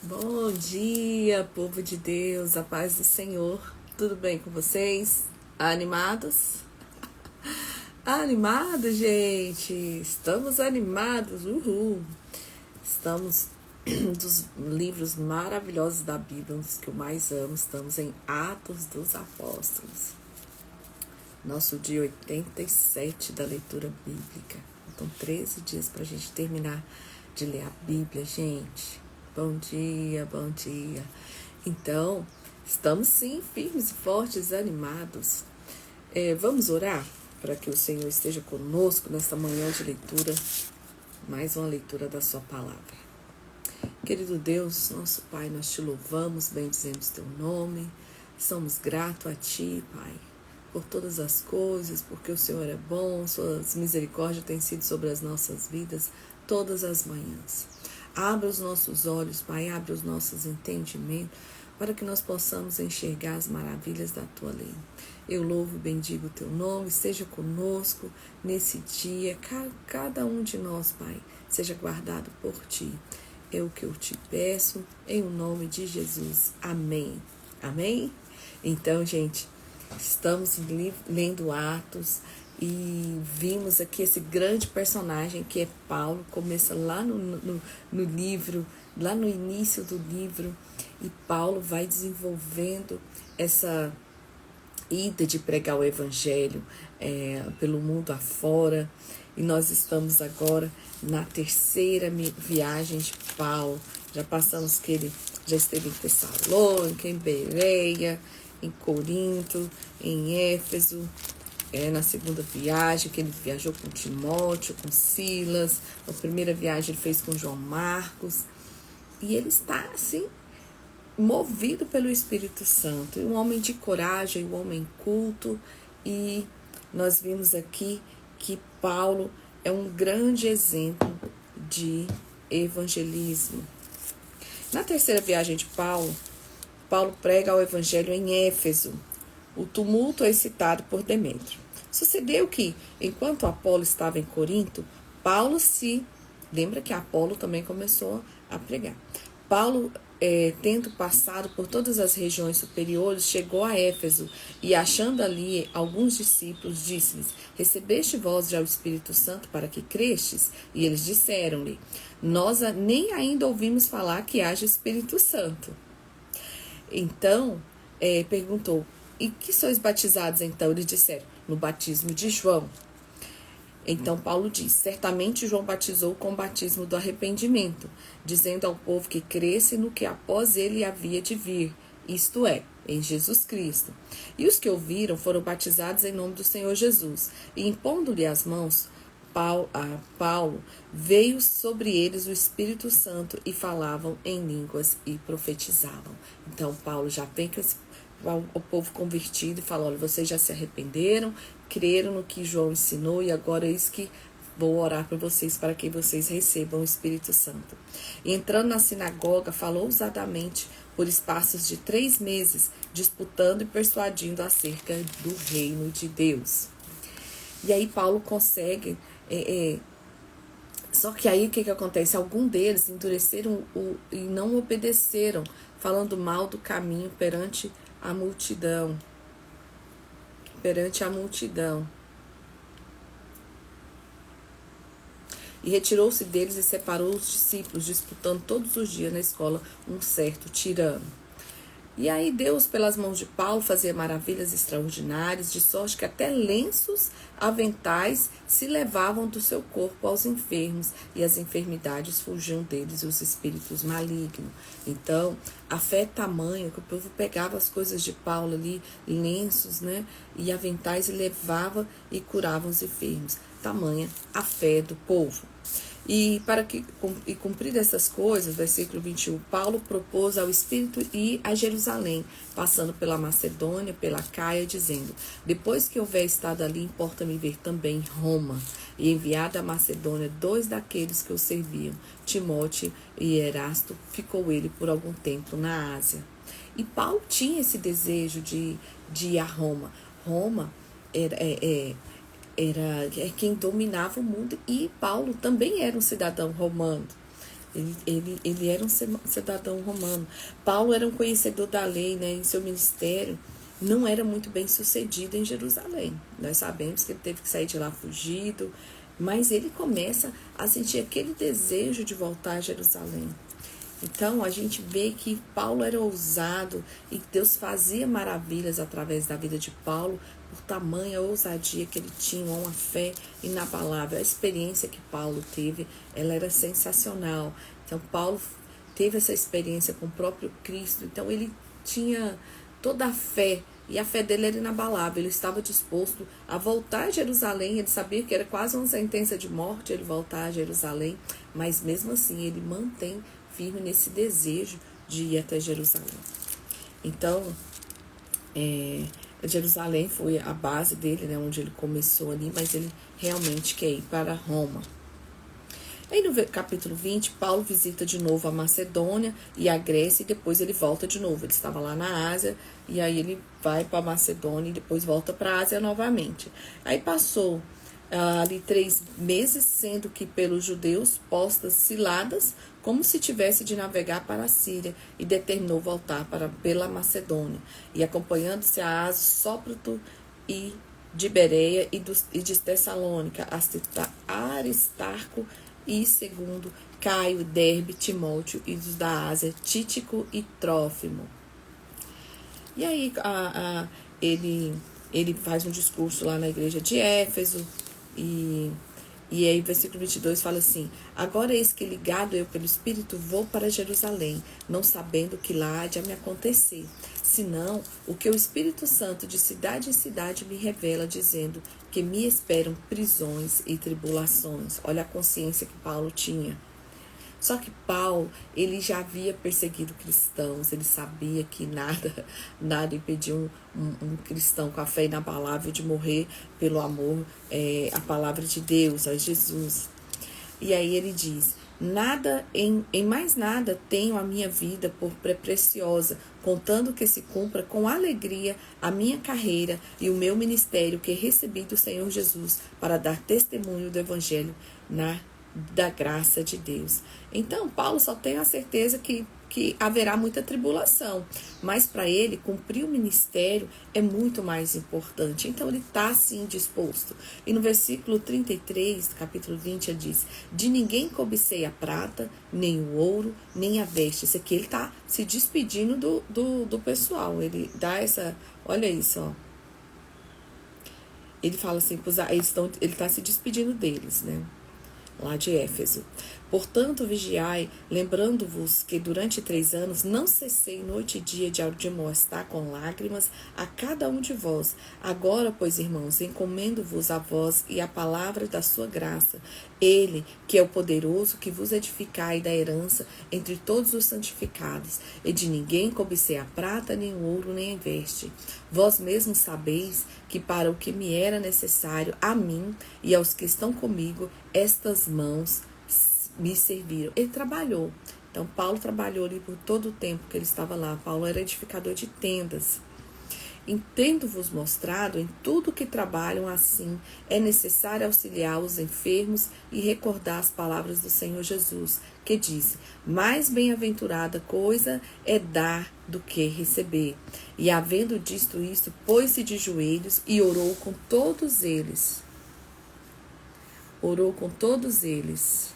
Bom dia, povo de Deus, a paz do Senhor. Tudo bem com vocês? Animados? Animados, gente! Estamos animados, uhul! Estamos dos livros maravilhosos da Bíblia, um dos que eu mais amo. Estamos em Atos dos Apóstolos. Nosso dia 87 da leitura bíblica. Faltam 13 dias para a gente terminar de ler a Bíblia, gente. Bom dia, bom dia. Então, estamos sim, firmes e fortes, animados. Vamos orar para que o Senhor esteja conosco nesta manhã de leitura, mais uma leitura da sua palavra. Querido Deus, nosso Pai, nós te louvamos, bendizemos teu nome, somos gratos a ti, Pai, por todas as coisas, porque o Senhor é bom, suas misericórdias têm sido sobre as nossas vidas todas as manhãs. Abra os nossos olhos, Pai, abre os nossos entendimentos, para que nós possamos enxergar as maravilhas da Tua lei. Eu louvo e bendigo o Teu nome, esteja conosco nesse dia, cada um de nós, Pai, seja guardado por Ti. É o que eu te peço, em o nome de Jesus. Amém. Amém? Então, gente, estamos lendo Atos e vimos aqui esse grande personagem que é Paulo. Começa lá no livro, lá no início do livro, e Paulo vai desenvolvendo essa ida de pregar o evangelho pelo mundo afora. E nós estamos agora na terceira viagem de Paulo. Já passamos que ele já esteve em Tessalônica, em Bereia, em Corinto, em Éfeso. Na segunda viagem, que ele viajou com Timóteo, com Silas. A primeira viagem ele fez com João Marcos. E ele está, assim, movido pelo Espírito Santo. Um homem de coragem, um homem culto. E nós vimos aqui que Paulo é um grande exemplo de evangelismo. Na terceira viagem de Paulo prega o evangelho em Éfeso. O tumulto é excitado por Demétrio. Sucedeu que, enquanto Apolo estava em Corinto, Paulo lembra que Apolo também começou a pregar. Paulo, tendo passado por todas as regiões superiores, chegou a Éfeso e, achando ali alguns discípulos, disse-lhes: recebeste vós já o Espírito Santo para que crestes? E eles disseram-lhe: nós nem ainda ouvimos falar que haja Espírito Santo. Então, perguntou: e que sois batizados então? Eles disseram: no batismo de João. Então Paulo diz: certamente João batizou com o batismo do arrependimento, dizendo ao povo que cresce no que após ele havia de vir, isto é, em Jesus Cristo. E os que ouviram foram batizados em nome do Senhor Jesus, e impondo-lhe as mãos, Paulo, veio sobre eles o Espírito Santo e falavam em línguas e profetizavam. Então Paulo já vem com o povo convertido e fala: olha, vocês já se arrependeram, creram no que João ensinou, e agora é isso que vou orar por vocês, para que vocês recebam o Espírito Santo. E entrando na sinagoga, falou ousadamente por espaços de 3 meses, disputando e persuadindo acerca do reino de Deus. E aí Paulo consegue, só que aí o que acontece? Alguns deles endureceram e não obedeceram, falando mal do caminho perante a multidão. E retirou-se deles e separou os discípulos, disputando todos os dias na escola um certo tirano. E aí Deus, pelas mãos de Paulo, fazia maravilhas extraordinárias, de sorte que até lenços, aventais, se levavam do seu corpo aos enfermos, e as enfermidades fugiam deles, os espíritos malignos. Então, a fé é tamanha que o povo pegava as coisas de Paulo ali, lenços, né, e aventais, e levava e curava os enfermos. Tamanha a fé do povo. E para cumprir essas coisas, versículo 21, Paulo propôs ao Espírito ir a Jerusalém, passando pela Macedônia, pela Caia, dizendo: depois que houver estado ali, importa-me ver também Roma. E enviado à Macedônia 2 daqueles que o serviam, Timóteo e Erasto, ficou ele por algum tempo na Ásia. E Paulo tinha esse desejo de ir a Roma. Roma era quem dominava o mundo, e Paulo também era um cidadão romano. Ele era um cidadão romano. Paulo era um conhecedor da lei, né? Em seu ministério não era muito bem sucedido em Jerusalém. Nós sabemos que ele teve que sair de lá fugido, mas ele começa a sentir aquele desejo de voltar a Jerusalém. Então, a gente vê que Paulo era ousado e Deus fazia maravilhas através da vida de Paulo por tamanha ousadia que ele tinha, uma fé inabalável. A experiência que Paulo teve, ela era sensacional. Então, Paulo teve essa experiência com o próprio Cristo. Então, ele tinha toda a fé, e a fé dele era inabalável. Ele estava disposto a voltar a Jerusalém. Ele sabia que era quase uma sentença de morte ele voltar a Jerusalém, mas mesmo assim ele mantém firme nesse desejo de ir até Jerusalém. Então, Jerusalém foi a base dele, né, onde ele começou ali, mas ele realmente quer ir para Roma. Aí no capítulo 20, Paulo visita de novo a Macedônia e a Grécia, e depois ele volta de novo. Ele estava lá na Ásia, e aí ele vai para a Macedônia e depois volta para a Ásia novamente. Aí passou ali 3 meses, sendo que pelos judeus postas ciladas, como se tivesse de navegar para a Síria, e determinou voltar pela Macedônia. E acompanhando-se a Aso, Sópater e de Bereia e de Tessalônica, Aristarco e segundo Caio, Derbe, Timóteo, e dos da Ásia, Títico e Trófimo. E aí ele faz um discurso lá na igreja de Éfeso, e aí o versículo 22 fala assim: agora eis que ligado eu pelo Espírito vou para Jerusalém, não sabendo que lá há de me acontecer, senão o que o Espírito Santo de cidade em cidade me revela, dizendo que me esperam prisões e tribulações. Olha a consciência que Paulo tinha. Só que Paulo, ele já havia perseguido cristãos, ele sabia que nada impedia um cristão com a fé inabalável de morrer pelo amor à palavra de Deus, a Jesus. E aí ele diz: em mais nada tenho a minha vida por preciosa, contando que se cumpra com alegria a minha carreira e o meu ministério que recebi do Senhor Jesus para dar testemunho do Evangelho da graça de Deus. Então, Paulo só tem a certeza que haverá muita tribulação, mas para ele cumprir o ministério é muito mais importante. Então ele está assim disposto. E no versículo 33 do capítulo 20 ele diz: de ninguém cobicei a prata, nem o ouro, nem a veste. Isso aqui ele está se despedindo do pessoal. Ele dá essa, olha isso, ó. Ele fala assim, ele está se despedindo deles, né? Lá de Éfeso. Portanto, vigiai, lembrando-vos que durante 3 anos não cessei noite e dia de admoestar com lágrimas a cada um de vós. Agora, pois, irmãos, encomendo-vos a vós e a palavra da sua graça. Ele, que é o poderoso, que vos edificai da herança entre todos os santificados. E de ninguém cobicei a prata, nem o ouro, nem a veste. Vós mesmos sabeis que para o que me era necessário, a mim e aos que estão comigo, estas mãos me serviram. Ele trabalhou. Então, Paulo trabalhou ali por todo o tempo que ele estava lá. Paulo era edificador de tendas. Tendo-vos mostrado em tudo que trabalham assim, é necessário auxiliar os enfermos e recordar as palavras do Senhor Jesus, que disse: mais bem-aventurada coisa é dar do que receber. E havendo dito isto, pôs-se de joelhos e orou com todos eles. Orou com todos eles.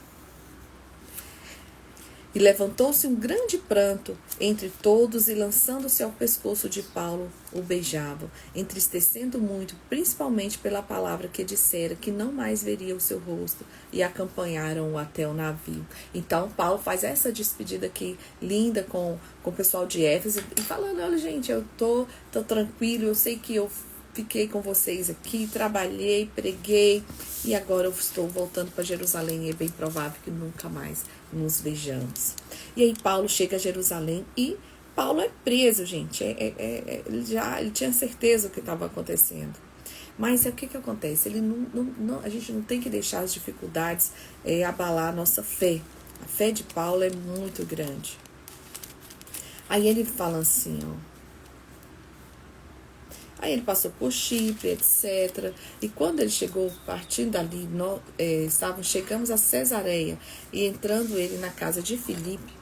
E levantou-se um grande pranto entre todos, e lançando-se ao pescoço de Paulo, o beijavam, entristecendo muito, principalmente pela palavra que dissera, que não mais veria o seu rosto, e acompanharam-o até o navio. Então, Paulo faz essa despedida aqui, linda, com o pessoal de Éfeso, e falando: olha, gente, eu tô tranquilo, eu sei que eu fiquei com vocês aqui, trabalhei, preguei, e agora eu estou voltando para Jerusalém, e é bem provável que nunca mais nos vejamos. E aí Paulo chega a Jerusalém, e Paulo é preso, gente. Ele tinha certeza do que estava acontecendo. Mas o que acontece? A gente não tem que deixar as dificuldades abalar a nossa fé. A fé de Paulo é muito grande. Aí ele fala assim, ó: Aí ele passou por Chipre, etc. E quando ele chegou, partindo dali, chegamos a Cesareia, e entrando ele na casa de Filipe,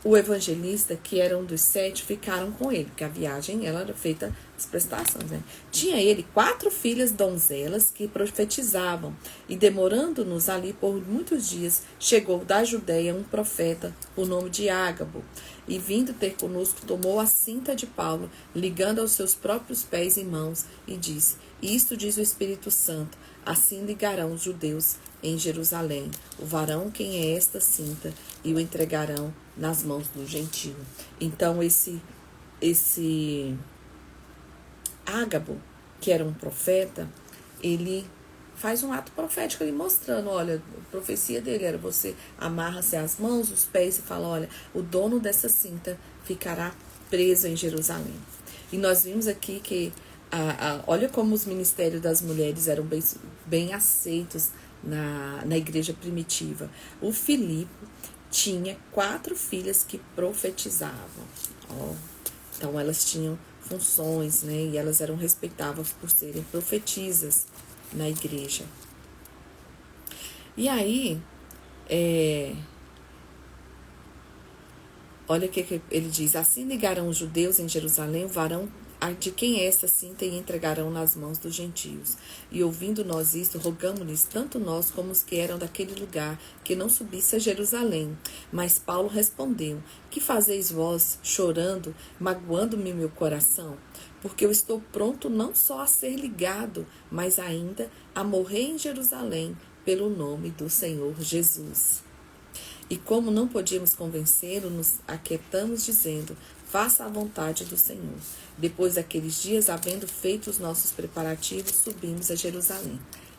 o evangelista, que era um dos 7, ficaram com ele, porque a viagem ela era feita as prestações, né? Tinha ele 4 filhas donzelas que profetizavam, e demorando-nos ali por muitos dias, chegou da Judéia um profeta, por nome de Ágabo, e vindo ter conosco, tomou a cinta de Paulo, ligando aos seus próprios pés e mãos, e disse: Isto diz o Espírito Santo, assim ligarão os judeus em Jerusalém, o varão quem é esta cinta, e o entregarão nas mãos do gentio. Então esse Ágabo, que era um profeta, ele faz um ato profético ali mostrando, olha, a profecia dele era: você amarra-se as mãos, os pés, e fala: olha, o dono dessa cinta ficará preso em Jerusalém. E nós vimos aqui que olha como os ministérios das mulheres eram bem aceitos na igreja primitiva. O Filipe tinha 4 filhas que profetizavam. Então elas tinham funções, né? E elas eram respeitadas por serem profetisas na igreja. E aí, olha o que ele diz: assim ligarão os judeus em Jerusalém o varão de quem é essa cinta, e entregarão nas mãos dos gentios. E ouvindo nós isto, rogamo-lhes, tanto nós como os que eram daquele lugar, que não subisse a Jerusalém. Mas Paulo respondeu: que fazeis vós, chorando, magoando-me meu coração? Porque eu estou pronto não só a ser ligado, mas ainda a morrer em Jerusalém, pelo nome do Senhor Jesus. E como não podíamos convencê-lo, nos aquietamos dizendo: faça a vontade do Senhor. Depois daqueles dias, havendo feito os nossos preparativos, subimos a Jerusalém.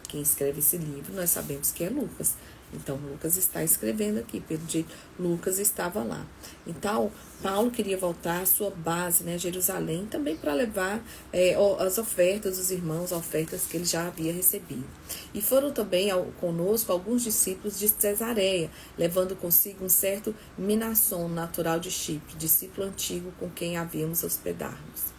Quem escreve esse livro, nós sabemos que é Lucas. Então, Lucas está escrevendo aqui, pelo jeito, Lucas estava lá. Então, Paulo queria voltar à sua base, né, Jerusalém, também para levar as ofertas dos irmãos, ofertas que ele já havia recebido. E foram também conosco alguns discípulos de Cesareia, levando consigo um certo Minasson, natural de Chipre, discípulo antigo com quem havíamos hospedarmos.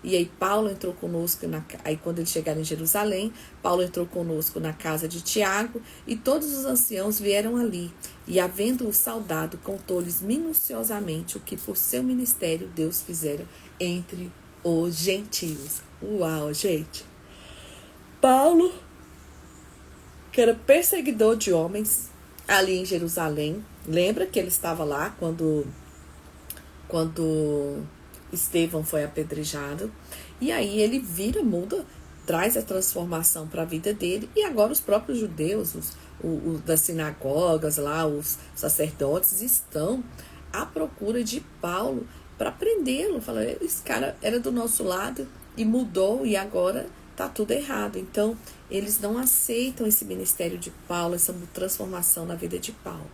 E aí Paulo entrou conosco, aí quando eles chegaram em Jerusalém, Paulo entrou conosco na casa de Tiago, e todos os anciãos vieram ali, e havendo-o saudado, contou-lhes minuciosamente o que por seu ministério Deus fizera entre os gentios. Uau, gente! Paulo, que era perseguidor de homens ali em Jerusalém, lembra que ele estava lá quando Estevão foi apedrejado, e aí ele muda, traz a transformação para a vida dele, e agora os próprios judeus, os das sinagogas lá, os sacerdotes, estão à procura de Paulo para prendê-lo. Fala: esse cara era do nosso lado e mudou, e agora está tudo errado. Então eles não aceitam esse ministério de Paulo, essa transformação na vida de Paulo.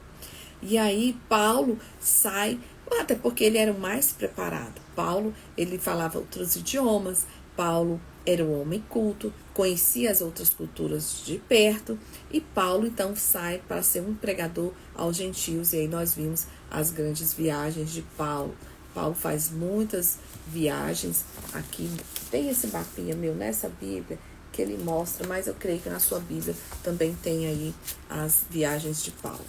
E aí Paulo sai, até porque ele era o mais preparado. Paulo, ele falava outros idiomas, Paulo era um homem culto, conhecia as outras culturas de perto, e Paulo então sai para ser um pregador aos gentios. E aí nós vimos as grandes viagens de Paulo. Paulo faz muitas viagens. Aqui tem esse mapinha meu nessa Bíblia que ele mostra, mas eu creio que na sua Bíblia também tem aí as viagens de Paulo.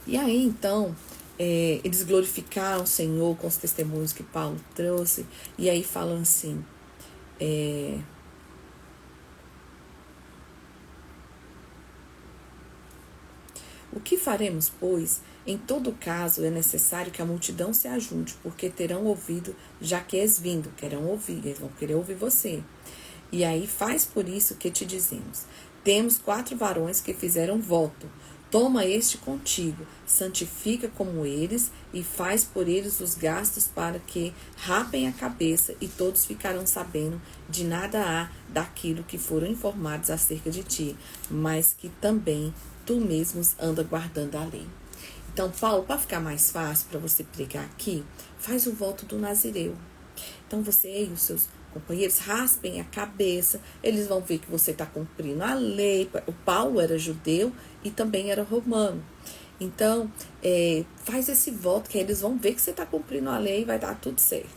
E aí, então, eles glorificaram o Senhor com os testemunhos que Paulo trouxe. E aí falam assim: o que faremos, pois? Em todo caso, é necessário que a multidão se ajunte, porque terão ouvido, já que és vindo. Querem ouvir, eles vão querer ouvir você. E aí, faz por isso que te dizemos: temos 4 varões que fizeram voto. Toma este contigo, santifica como eles, e faz por eles os gastos para que rapem a cabeça, e todos ficarão sabendo de nada há daquilo que foram informados acerca de ti, mas que também tu mesmos anda guardando a lei. Então, Paulo, para ficar mais fácil para você pregar aqui, faz o voto do Nazireu. Então, você e os seus companheiros raspem a cabeça, eles vão ver que você está cumprindo a lei. O Paulo era judeu e também era romano. Então, faz esse voto, que eles vão ver que você está cumprindo a lei e vai dar tudo certo.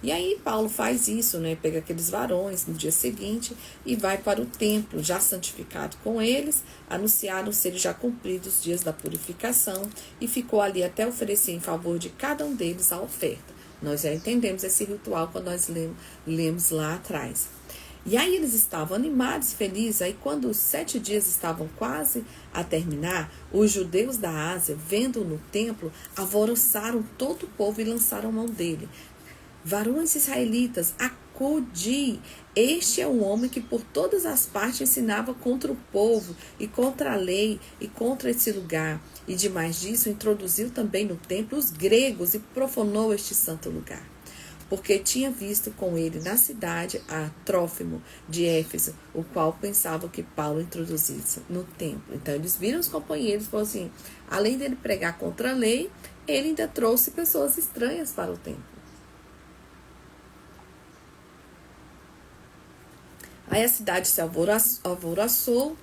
E aí Paulo faz isso, né? Pega aqueles varões no dia seguinte e vai para o templo, já santificado com eles, anunciaram serem já cumpridos os dias da purificação e ficou ali até oferecer em favor de cada um deles a oferta. Nós já entendemos esse ritual quando nós lemos lá atrás. E aí eles estavam animados, felizes. Aí quando os 7 dias estavam quase a terminar, os judeus da Ásia, vendo-o no templo, alvoroçaram todo o povo e lançaram mão dele. Varões israelitas, acudi! Este é um homem que por todas as partes ensinava contra o povo e contra a lei e contra esse lugar. E demais disso, introduziu também no templo os gregos e profanou este santo lugar. Porque tinha visto com ele na cidade a Trófimo de Éfeso, o qual pensava que Paulo introduzisse no templo. Então eles viram os companheiros e falaram assim, além dele pregar contra a lei, ele ainda trouxe pessoas estranhas para o templo. Aí a cidade se alvoroçou,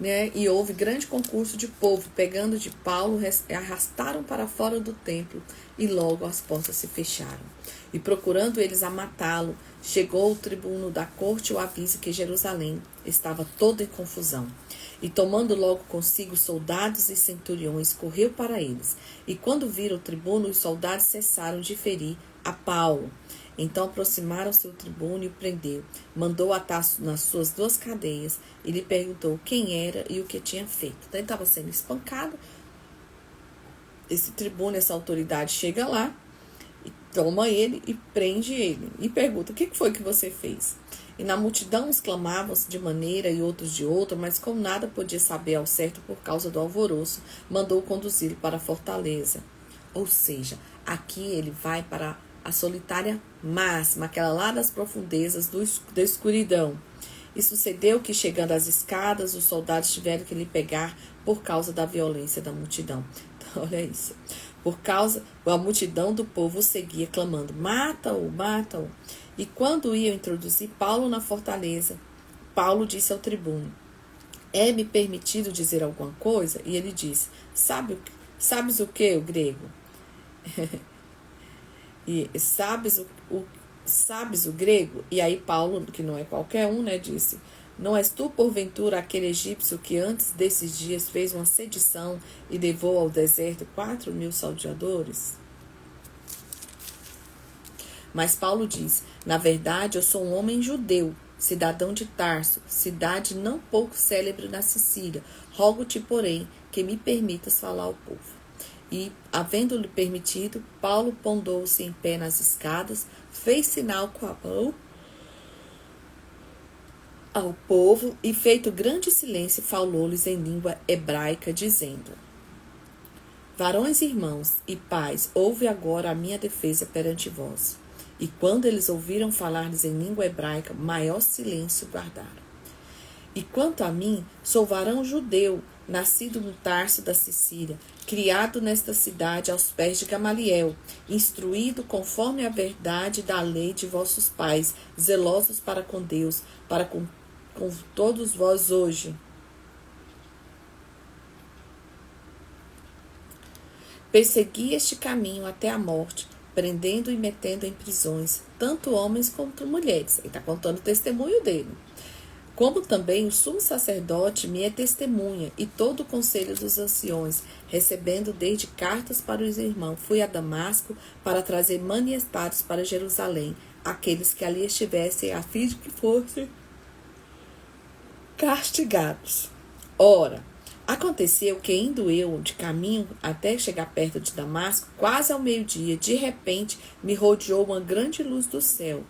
né, e houve grande concurso de povo, pegando de Paulo, arrastaram para fora do templo, e logo as portas se fecharam. E procurando eles a matá-lo, chegou o tribuno da corte o aviso que Jerusalém estava toda em confusão. E tomando logo consigo soldados e centuriões, correu para eles. E quando viram o tribuno, os soldados cessaram de ferir a Paulo. Então aproximaram-se o tribuno e o prendeu. Mandou atar nas suas 2 cadeias e lhe perguntou quem era e o que tinha feito. Então ele estava sendo espancado. Esse tribuno, essa autoridade chega lá, e toma ele e prende ele. E pergunta, o que foi que você fez? E na multidão uns clamavam de maneira e outros de outra, mas como nada podia saber ao certo por causa do alvoroço, mandou conduzi-lo para a fortaleza. Ou seja, aqui ele vai para a solitária máxima, aquela lá das profundezas da escuridão. E sucedeu que, chegando às escadas, os soldados tiveram que lhe pegar por causa da violência da multidão. Então, olha isso. Por causa, a multidão do povo o seguia, clamando, mata-o, mata-o. E quando iam introduzir Paulo na fortaleza, Paulo disse ao tribuno, é-me permitido dizer alguma coisa? E ele disse, sabes o que, o grego? E sabes o grego? E aí Paulo, que não é qualquer um, né, disse, não és tu porventura aquele egípcio que antes desses dias fez uma sedição e levou ao deserto 4.000 salteadores? Mas Paulo diz, na verdade eu sou um homem judeu, cidadão de Tarso, cidade não pouco célebre na Sicília. Rogo-te, porém, que me permitas falar ao povo. E, havendo-lhe permitido, Paulo pondou-se em pé nas escadas, fez sinal com a mão ao povo e, feito grande silêncio, falou-lhes em língua hebraica, dizendo, varões, irmãos e pais, ouve agora a minha defesa perante vós. E quando eles ouviram falar-lhes em língua hebraica, maior silêncio guardaram. E quanto a mim, sou varão judeu, nascido no Tarso da Sicília, criado nesta cidade aos pés de Gamaliel, instruído conforme a verdade da lei de vossos pais, zelosos para com Deus, para com todos vós hoje. Persegui este caminho até a morte, prendendo e metendo em prisões, tanto homens quanto mulheres. Ele está contando o testemunho dele. Como também o sumo sacerdote me é testemunha, e todo o conselho dos anciões, recebendo desde cartas para os irmãos, fui a Damasco para trazer maniestados para Jerusalém, aqueles que ali estivessem, a fim de que fossem castigados. Ora, aconteceu que, indo eu de caminho até chegar perto de Damasco, quase ao meio-dia, de repente me rodeou uma grande luz do céu.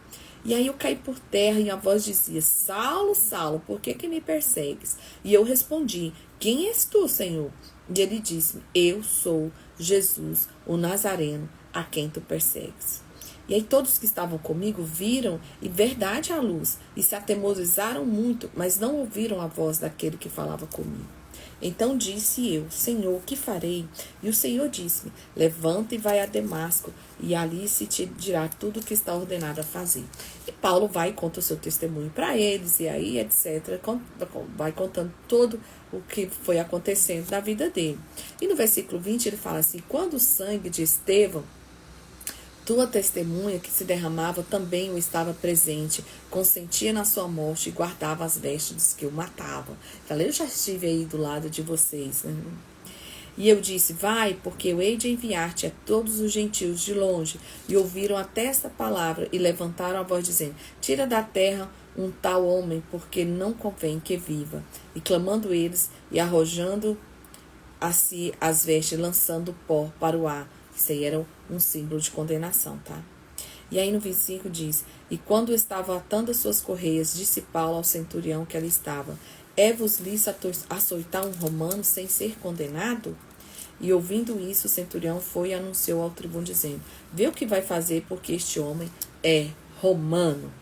E aí eu caí por terra e a voz dizia, Saulo, Saulo, por que me persegues? E eu respondi, quem és tu, Senhor? E ele disse, eu sou Jesus, o Nazareno, a quem tu persegues. E aí todos que estavam comigo viram e verdade a luz, e se atemorizaram muito, mas não ouviram a voz daquele que falava comigo. Então disse eu, Senhor, que farei? E o Senhor disse-me, levanta e vai a Damasco, e ali se te dirá tudo o que está ordenado a fazer. E Paulo vai e conta o seu testemunho para eles, e aí, etc., vai contando todo o que foi acontecendo na vida dele. E no versículo 20 ele fala assim, quando o sangue de Estevão Tua testemunha que se derramava também o estava presente, consentia na sua morte e guardava as vestes dos que o matavam. Falei, eu já estive aí do lado de vocês, né? E eu disse, vai, porque eu hei de enviar-te a todos os gentios de longe. E ouviram até esta palavra e levantaram a voz dizendo, tira da terra um tal homem, porque não convém que viva. E clamando eles e arrojando a si as vestes, lançando pó para o ar. Isso aí era um símbolo de condenação, tá? E aí no 25 diz, e quando estava atando as suas correias, disse Paulo ao centurião que ali estava, é-vos lícito açoitar um romano sem ser condenado? E ouvindo isso, o centurião foi e anunciou ao tribuno, dizendo, vê o que vai fazer, porque este homem é romano.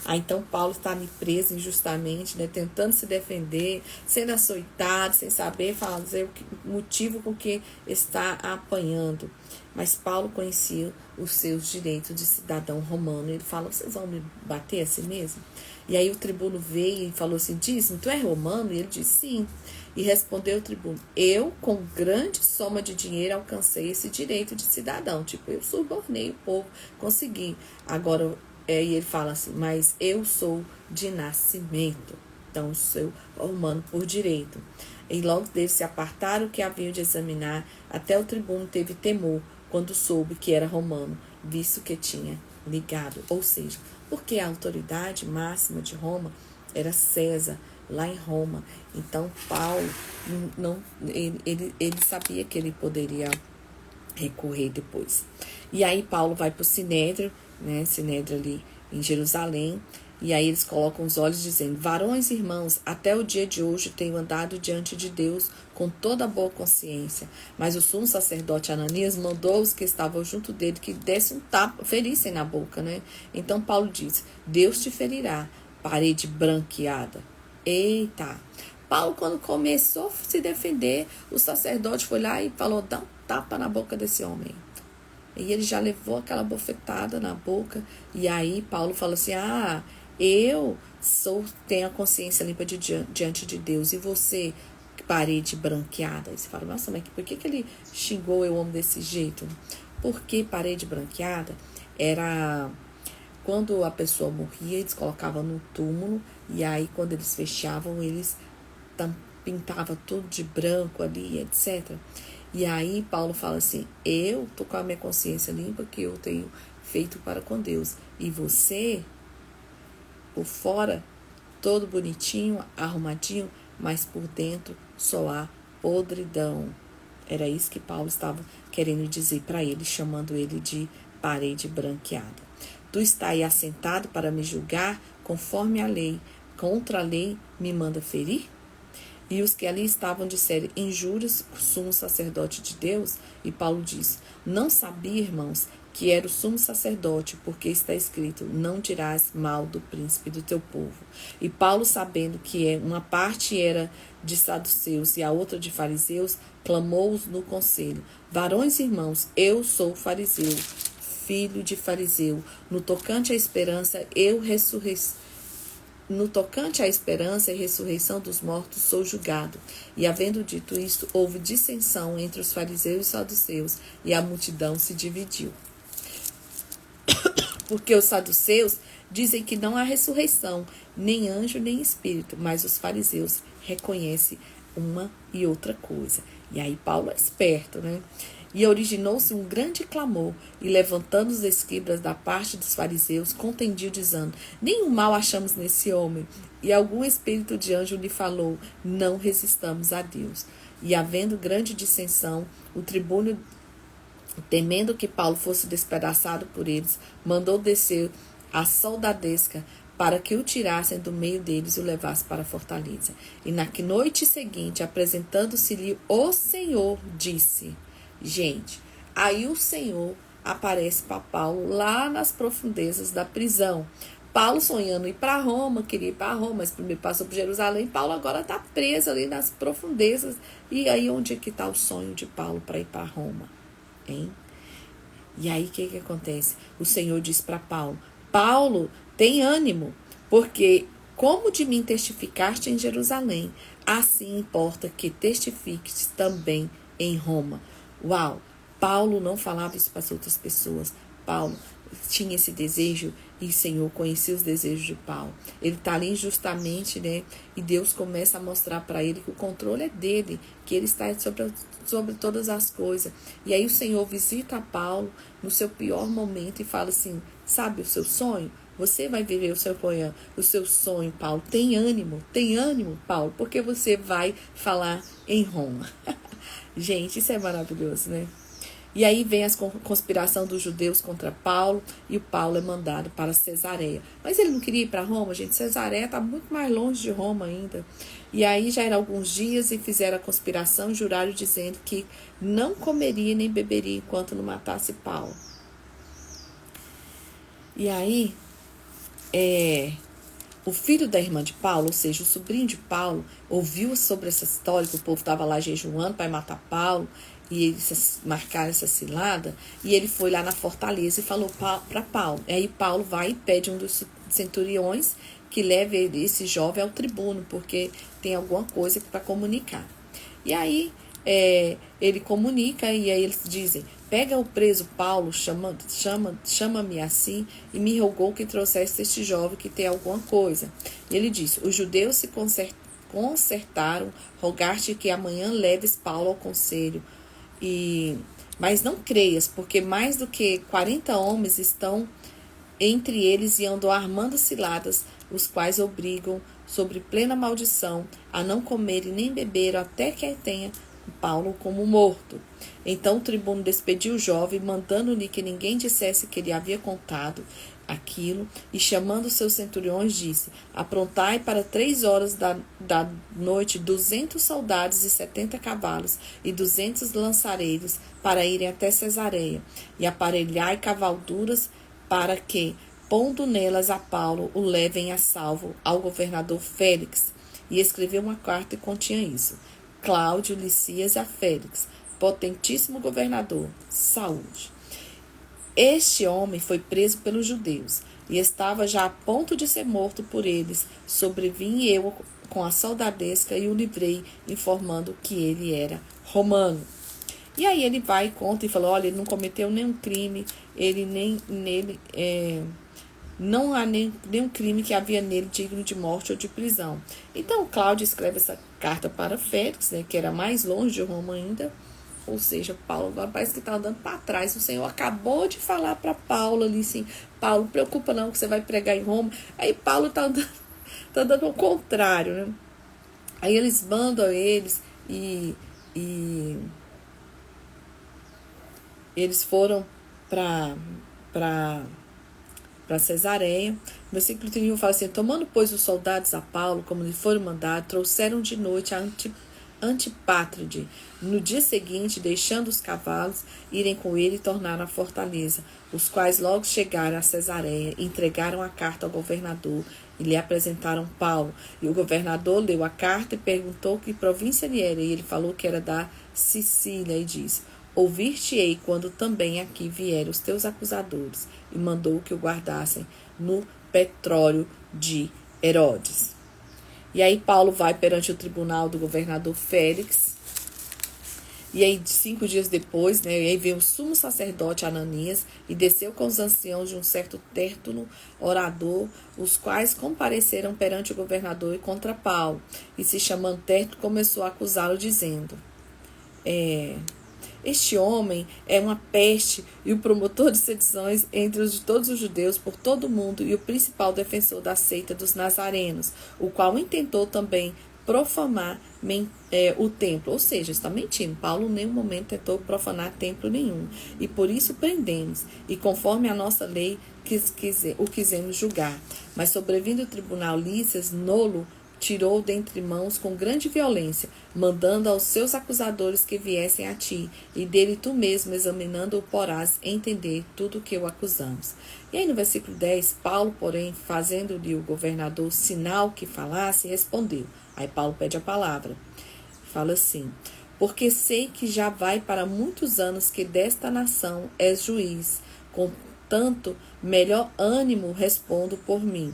Então Paulo está ali preso injustamente, né, tentando se defender, sendo açoitado, sem saber fazer o motivo com que está apanhando. Mas Paulo conhecia os seus direitos de cidadão romano. Ele fala, vocês vão me bater assim mesmo? E aí o tribuno veio e falou assim, diz-me, tu é romano? E ele disse, sim. E respondeu o tribuno, eu com grande soma de dinheiro alcancei esse direito de cidadão. Tipo, eu subornei o povo, consegui. Agora, e ele fala assim, mas eu sou de nascimento. Então, sou romano por direito. E logo deles se apartaram que haviam de examinar, até o tribuno teve temor quando soube que era romano, visto que tinha ligado. Ou seja, porque a autoridade máxima de Roma era César, lá em Roma. Então, Paulo, ele sabia que ele poderia recorrer depois. E aí, Paulo vai para o Sinédrio, né? Sinédrio ali em Jerusalém. E aí eles colocam os olhos dizendo, varões irmãos, até o dia de hoje tenho andado diante de Deus com toda a boa consciência. Mas o sumo sacerdote Ananias mandou os que estavam junto dele que dessem um tapa, ferissem na boca, né? Então Paulo diz, Deus te ferirá, parede branqueada. Eita! Paulo, quando começou a se defender, o sacerdote foi lá e falou, dá um tapa na boca desse homem. E ele já levou aquela bofetada na boca. E aí Paulo fala assim, tenho a consciência limpa diante de Deus. E você, parede branqueada? Aí você fala, nossa, mas por que ele xingou eu amo desse jeito? Porque parede branqueada era quando a pessoa morria, eles colocavam no túmulo. E aí quando eles fechavam, eles pintavam tudo de branco ali, etc. E aí Paulo fala assim, eu tô com a minha consciência limpa que eu tenho feito para com Deus. E você, por fora, todo bonitinho, arrumadinho, mas por dentro só há podridão. Era isso que Paulo estava querendo dizer para ele, chamando ele de parede branqueada. Tu está aí assentado para me julgar conforme a lei. Contra a lei me manda ferir? E os que ali estavam disseram injúrias ao sumo sacerdote de Deus. E Paulo diz, não sabia, irmãos, que era o sumo sacerdote, porque está escrito, não dirás mal do príncipe do teu povo. E Paulo, sabendo que uma parte era de saduceus e a outra de fariseus, clamou-os no conselho, varões irmãos, eu sou fariseu, filho de fariseu, no tocante à esperança No tocante à esperança e ressurreição dos mortos, sou julgado. E havendo dito isto, houve dissensão entre os fariseus e saduceus, e a multidão se dividiu. Porque os saduceus dizem que não há ressurreição, nem anjo, nem espírito, mas os fariseus reconhecem uma e outra coisa. E aí Paulo é esperto, né? E originou-se um grande clamor, e levantando os escribas da parte dos fariseus, contendiam, dizendo, nenhum mal achamos nesse homem. E algum espírito de anjo lhe falou, não resistamos a Deus. E havendo grande dissensão, o tribuno, temendo que Paulo fosse despedaçado por eles, mandou descer a soldadesca para que o tirassem do meio deles e o levassem para a fortaleza. E na noite seguinte, apresentando-se-lhe o Senhor, disse... Gente, aí o Senhor aparece para Paulo lá nas profundezas da prisão. Paulo sonhando ir para Roma, queria ir para Roma, mas primeiro passou por Jerusalém. Paulo agora está preso ali nas profundezas. E aí onde é que está o sonho de Paulo para ir para Roma? Hein? E aí o que acontece? O Senhor diz para Paulo, Paulo, tem ânimo, porque como de mim testificaste em Jerusalém, assim importa que testifiques também em Roma. Uau! Paulo não falava isso para as outras pessoas. Paulo tinha esse desejo e o Senhor conhecia os desejos de Paulo. Ele está ali injustamente, né? E Deus começa a mostrar para ele que o controle é dele, que ele está sobre todas as coisas. E aí o Senhor visita Paulo no seu pior momento e fala assim, sabe o seu sonho? Você vai viver o seu sonho, Paulo. Tem ânimo, Paulo, porque você vai falar em Roma. Gente, isso é maravilhoso, né? E aí vem a conspiração dos judeus contra Paulo, e o Paulo é mandado para Cesareia. Mas ele não queria ir para Roma, gente. Cesareia está muito mais longe de Roma ainda. E aí já eram alguns dias e fizeram a conspiração, juraram dizendo que não comeria nem beberia enquanto não matasse Paulo. E aí, o filho da irmã de Paulo, ou seja, o sobrinho de Paulo, ouviu sobre essa história, que o povo estava lá jejuando para matar Paulo, e eles marcaram essa cilada, e ele foi lá na fortaleza e falou para Paulo. Aí Paulo vai e pede um dos centuriões que leve esse jovem ao tribuno, porque tem alguma coisa para comunicar. E aí ele comunica, e aí eles dizem, pega o preso Paulo, chama-me assim, e me rogou que trouxesse este jovem que tem alguma coisa. E ele disse, os judeus se concertaram, rogar-te que amanhã leves Paulo ao conselho. Mas não creias, porque mais do que 40 homens estão entre eles e andam armando ciladas, os quais obrigam, sobre plena maldição, a não comer e nem beber até que tenha Paulo como morto. Então o tribuno despediu o jovem, mandando-lhe que ninguém dissesse que ele havia contado aquilo, e chamando seus centuriões disse, aprontai para 3 horas da noite 200 soldados e 70 cavalos e 200 lançareiros para irem até Cesareia, e aparelhai cavalduras para que, pondo nelas a Paulo, o levem a salvo ao governador Félix. E escreveu uma carta e continha isso. Cláudio Licias a Félix, potentíssimo governador, saúde. Este homem foi preso pelos judeus e estava já a ponto de ser morto por eles. Sobrevim eu com a soldadesca e o livrei, informando que ele era romano. E aí ele vai e conta e fala, olha, ele não cometeu nenhum crime, não há nenhum crime que havia nele digno de morte ou de prisão. Então Cláudio escreve essa carta para Félix, né, que era mais longe de Roma ainda. Ou seja, Paulo agora parece que está andando para trás. O Senhor acabou de falar para Paulo ali assim, Paulo, não preocupa não que você vai pregar em Roma. Aí Paulo está andando ao contrário, né? Aí eles mandam eles e eles foram para Cesareia. No versículo 31 fala assim, tomando, pois, os soldados a Paulo, como lhe foram mandados, trouxeram de noite a Antipátride. No dia seguinte, deixando os cavalos irem com ele, tornaram à fortaleza, os quais logo chegaram a Cesareia, entregaram a carta ao governador e lhe apresentaram Paulo. E o governador leu a carta e perguntou que província ele era, e ele falou que era da Sicília, e disse, ouvir-te-ei quando também aqui vieram os teus acusadores, e mandou que o guardassem no petróleo de Herodes. E aí Paulo vai perante o tribunal do governador Félix. E aí 5 dias depois, né, e aí veio o sumo sacerdote Ananias e desceu com os anciãos de um certo Tértulo, orador, os quais compareceram perante o governador e contra Paulo. E se chamando Tértulo, começou a acusá-lo, dizendo, este homem é uma peste e o promotor de sedições entre todos os judeus por todo o mundo e o principal defensor da seita dos nazarenos, o qual intentou também profanar o templo. Ou seja, está mentindo. Paulo em nenhum momento tentou profanar templo nenhum. E por isso prendemos. E conforme a nossa lei o quisemos julgar. Mas sobrevindo o tribunal Lícias, Nolo, tirou dentre mãos com grande violência, mandando aos seus acusadores que viessem a ti, e dele tu mesmo, examinando-o, porás entender tudo o que o acusamos. E aí no versículo 10, Paulo, porém, fazendo-lhe o governador sinal que falasse, respondeu. Aí Paulo pede a palavra. Fala assim, porque sei que já vai para muitos anos que desta nação és juiz, contanto, melhor ânimo respondo por mim.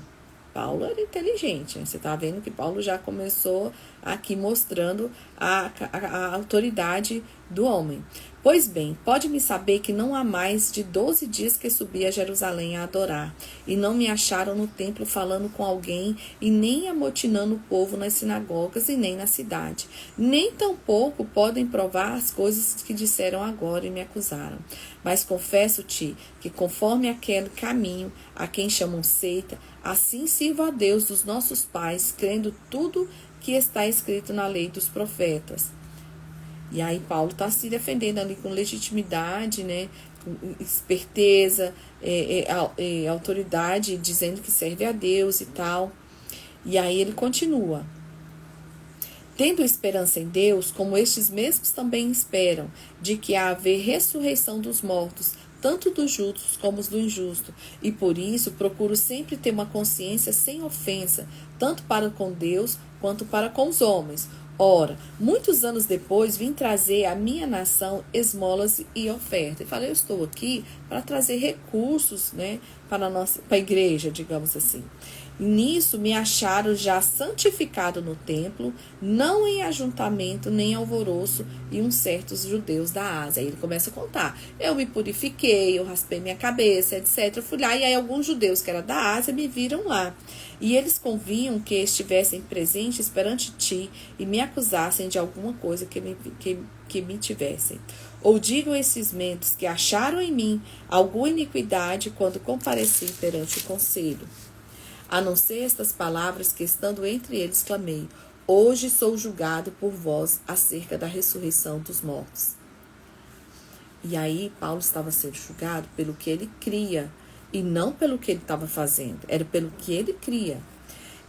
Paulo era inteligente, né? Você está vendo que Paulo já começou aqui mostrando a autoridade do homem. Pois bem, pode-me saber que não há mais de 12 dias que subi a Jerusalém a adorar, e não me acharam no templo falando com alguém, e nem amotinando o povo nas sinagogas e nem na cidade. Nem tampouco podem provar as coisas que disseram agora e me acusaram. Mas confesso-te que, conforme aquele caminho a quem chamam seita, assim sirvo a Deus dos nossos pais, crendo tudo que está escrito na lei dos profetas. E aí Paulo está se defendendo ali com legitimidade, né, com esperteza, autoridade, dizendo que serve a Deus e tal. E aí ele continua. Tendo esperança em Deus, como estes mesmos também esperam, de que há haver ressurreição dos mortos, tanto dos justos como dos injustos, e por isso procuro sempre ter uma consciência sem ofensa, tanto para com Deus quanto para com os homens. Ora, muitos anos depois vim trazer à minha nação esmolas e oferta. E falei, eu estou aqui para trazer recursos, né, para a igreja, digamos assim. Nisso me acharam já santificado no templo, não em ajuntamento nem alvoroço, e uns certos judeus da Ásia. Aí ele começa a contar. Eu me purifiquei, eu raspei minha cabeça, etc. Eu fui lá e aí alguns judeus que eram da Ásia me viram lá. E eles convinham que estivessem presentes perante ti e me acusassem de alguma coisa que me tivessem. Ou digam esses mentos que acharam em mim alguma iniquidade quando compareci perante o conselho. A não ser estas palavras que, estando entre eles, clamei: hoje sou julgado por vós acerca da ressurreição dos mortos. E aí Paulo estava sendo julgado pelo que ele cria, e não pelo que ele estava fazendo, era pelo que ele cria.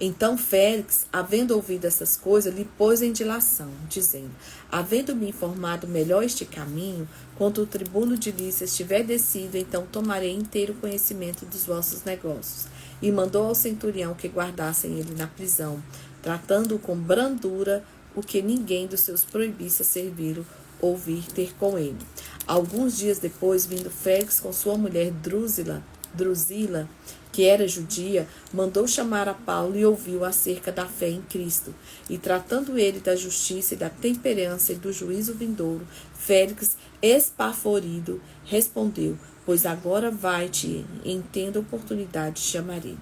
Então Félix, havendo ouvido essas coisas, lhe pôs em dilação, dizendo: havendo-me informado melhor este caminho, quando o tribuno de Lícia estiver descido, então tomarei inteiro conhecimento dos vossos negócios. E mandou ao centurião que guardassem ele na prisão, tratando-o com brandura, o que ninguém dos seus proibisse a servi-lo ou vir ter com ele. Alguns dias depois, vindo Félix com sua mulher Drusila, que era judia, mandou chamar a Paulo e ouviu acerca da fé em Cristo. E tratando ele da justiça e da temperança e do juízo vindouro, Félix, espaforido, respondeu: pois agora vai-te, em tendo oportunidade, chamarei.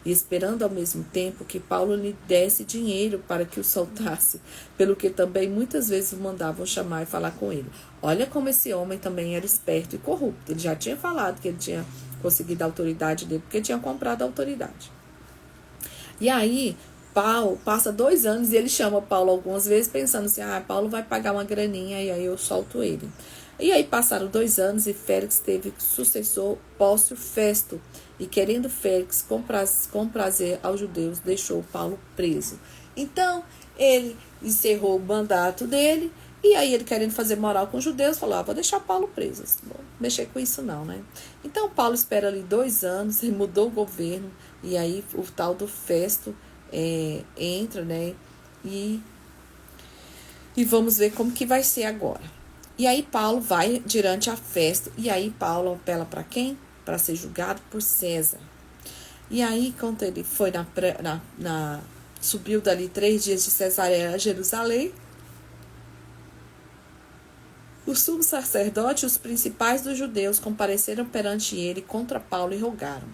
E esperando ao mesmo tempo que Paulo lhe desse dinheiro para que o soltasse, pelo que também muitas vezes o mandavam chamar e falar com ele. Olha como esse homem também era esperto e corrupto. Ele já tinha falado que ele tinha conseguido a autoridade dele, porque tinha comprado a autoridade. E aí, Paulo passa 2 anos e ele chama Paulo algumas vezes, pensando assim, Paulo vai pagar uma graninha e aí eu solto ele. E aí passaram 2 anos e Félix teve sucessor Pórcio Festo, e querendo Félix com prazer aos judeus, deixou Paulo preso. Então, ele encerrou o mandato dele, e aí ele querendo fazer moral com os judeus, falou, vou deixar Paulo preso, não vou mexer com isso não, né? Então, Paulo espera ali 2 anos, ele mudou o governo, e aí o tal do Festo entra, né? E vamos ver como que vai ser agora. E aí Paulo vai diante a Festo, e aí Paulo apela para quem? Para ser julgado por César. E aí, quando ele foi subiu dali 3 dias de Cesareia a Jerusalém, o sumo sacerdote e os principais dos judeus compareceram perante ele contra Paulo e rogaram,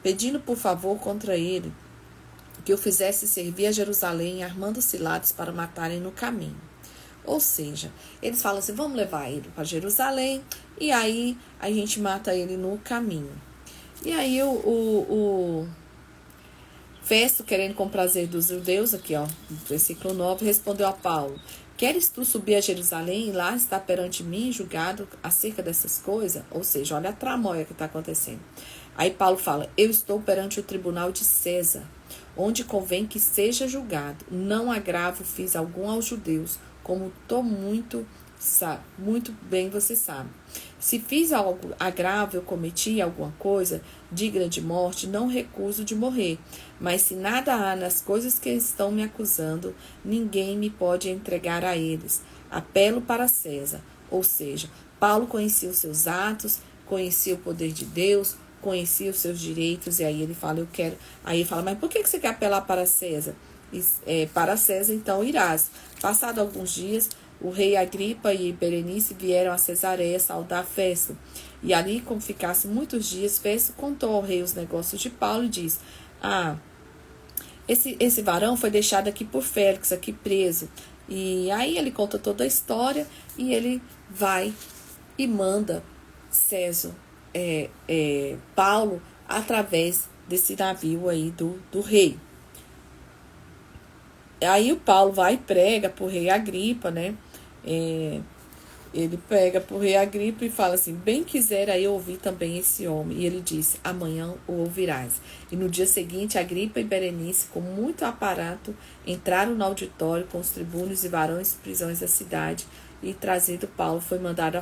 pedindo por favor contra ele que o fizesse servir a Jerusalém, armando ciladas para matarem no caminho. Ou seja, eles falam assim, vamos levar ele para Jerusalém e aí a gente mata ele no caminho. E aí o Festo, querendo com prazer dos judeus, aqui ó, versículo 9, respondeu a Paulo, queres tu subir a Jerusalém e lá estar perante mim julgado acerca dessas coisas? Ou seja, olha a tramóia que está acontecendo. Aí Paulo fala, eu estou perante o tribunal de César, onde convém que seja julgado. Não agravo fiz algum aos judeus, como muito bem você sabe. Se fiz algo agravo, eu cometi alguma coisa digna de morte, não recuso de morrer. Mas se nada há nas coisas que estão me acusando, ninguém me pode entregar a eles. Apelo para César. Ou seja, Paulo conhecia os seus atos, conhecia o poder de Deus, conhecia os seus direitos, e aí ele fala, eu quero. Aí ele fala, mas por que você quer apelar para César? para César, então irás. Passado alguns dias, o rei Agripa e Berenice vieram a Cesareia saudar Festo. E ali, como ficasse muitos dias, Festo contou ao rei os negócios de Paulo e disse: esse varão foi deixado aqui por Félix, aqui preso. E aí ele conta toda a história e ele vai e manda César, Paulo, através desse navio aí do rei. Aí o Paulo vai e prega para o rei Agripa, né? Ele prega para o rei Agripa e fala assim: bem quisera eu ouvir também esse homem. E ele disse: amanhã o ouvirás. E no dia seguinte, Agripa e Berenice, com muito aparato, entraram no auditório com os tribunos e varões e prisões da cidade. E trazido Paulo, foi mandado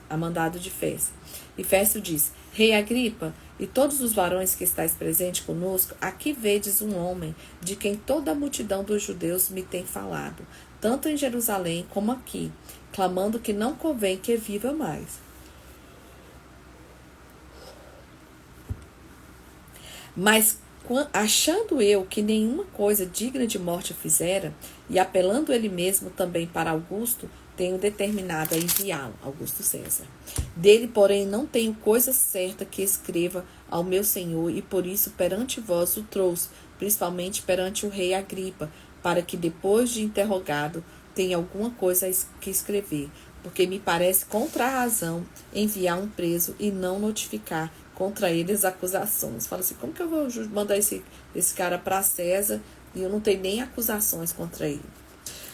a mandado de Festo. E Festo disse: rei Agripa, e todos os varões que estáis presentes conosco, aqui vedes um homem de quem toda a multidão dos judeus me tem falado, tanto em Jerusalém como aqui, clamando que não convém que viva mais. Mas, achando eu que nenhuma coisa digna de morte fizera, e apelando ele mesmo também para Augusto, tenho determinado a enviá-lo, Augusto César. Dele, porém, não tenho coisa certa que escreva ao meu senhor, e por isso perante vós o trouxe, principalmente perante o rei Agripa, para que depois de interrogado tenha alguma coisa que escrever, porque me parece contra a razão enviar um preso e não notificar contra ele as acusações. Fala assim: como que eu vou mandar esse cara para César e eu não tenho nem acusações contra ele?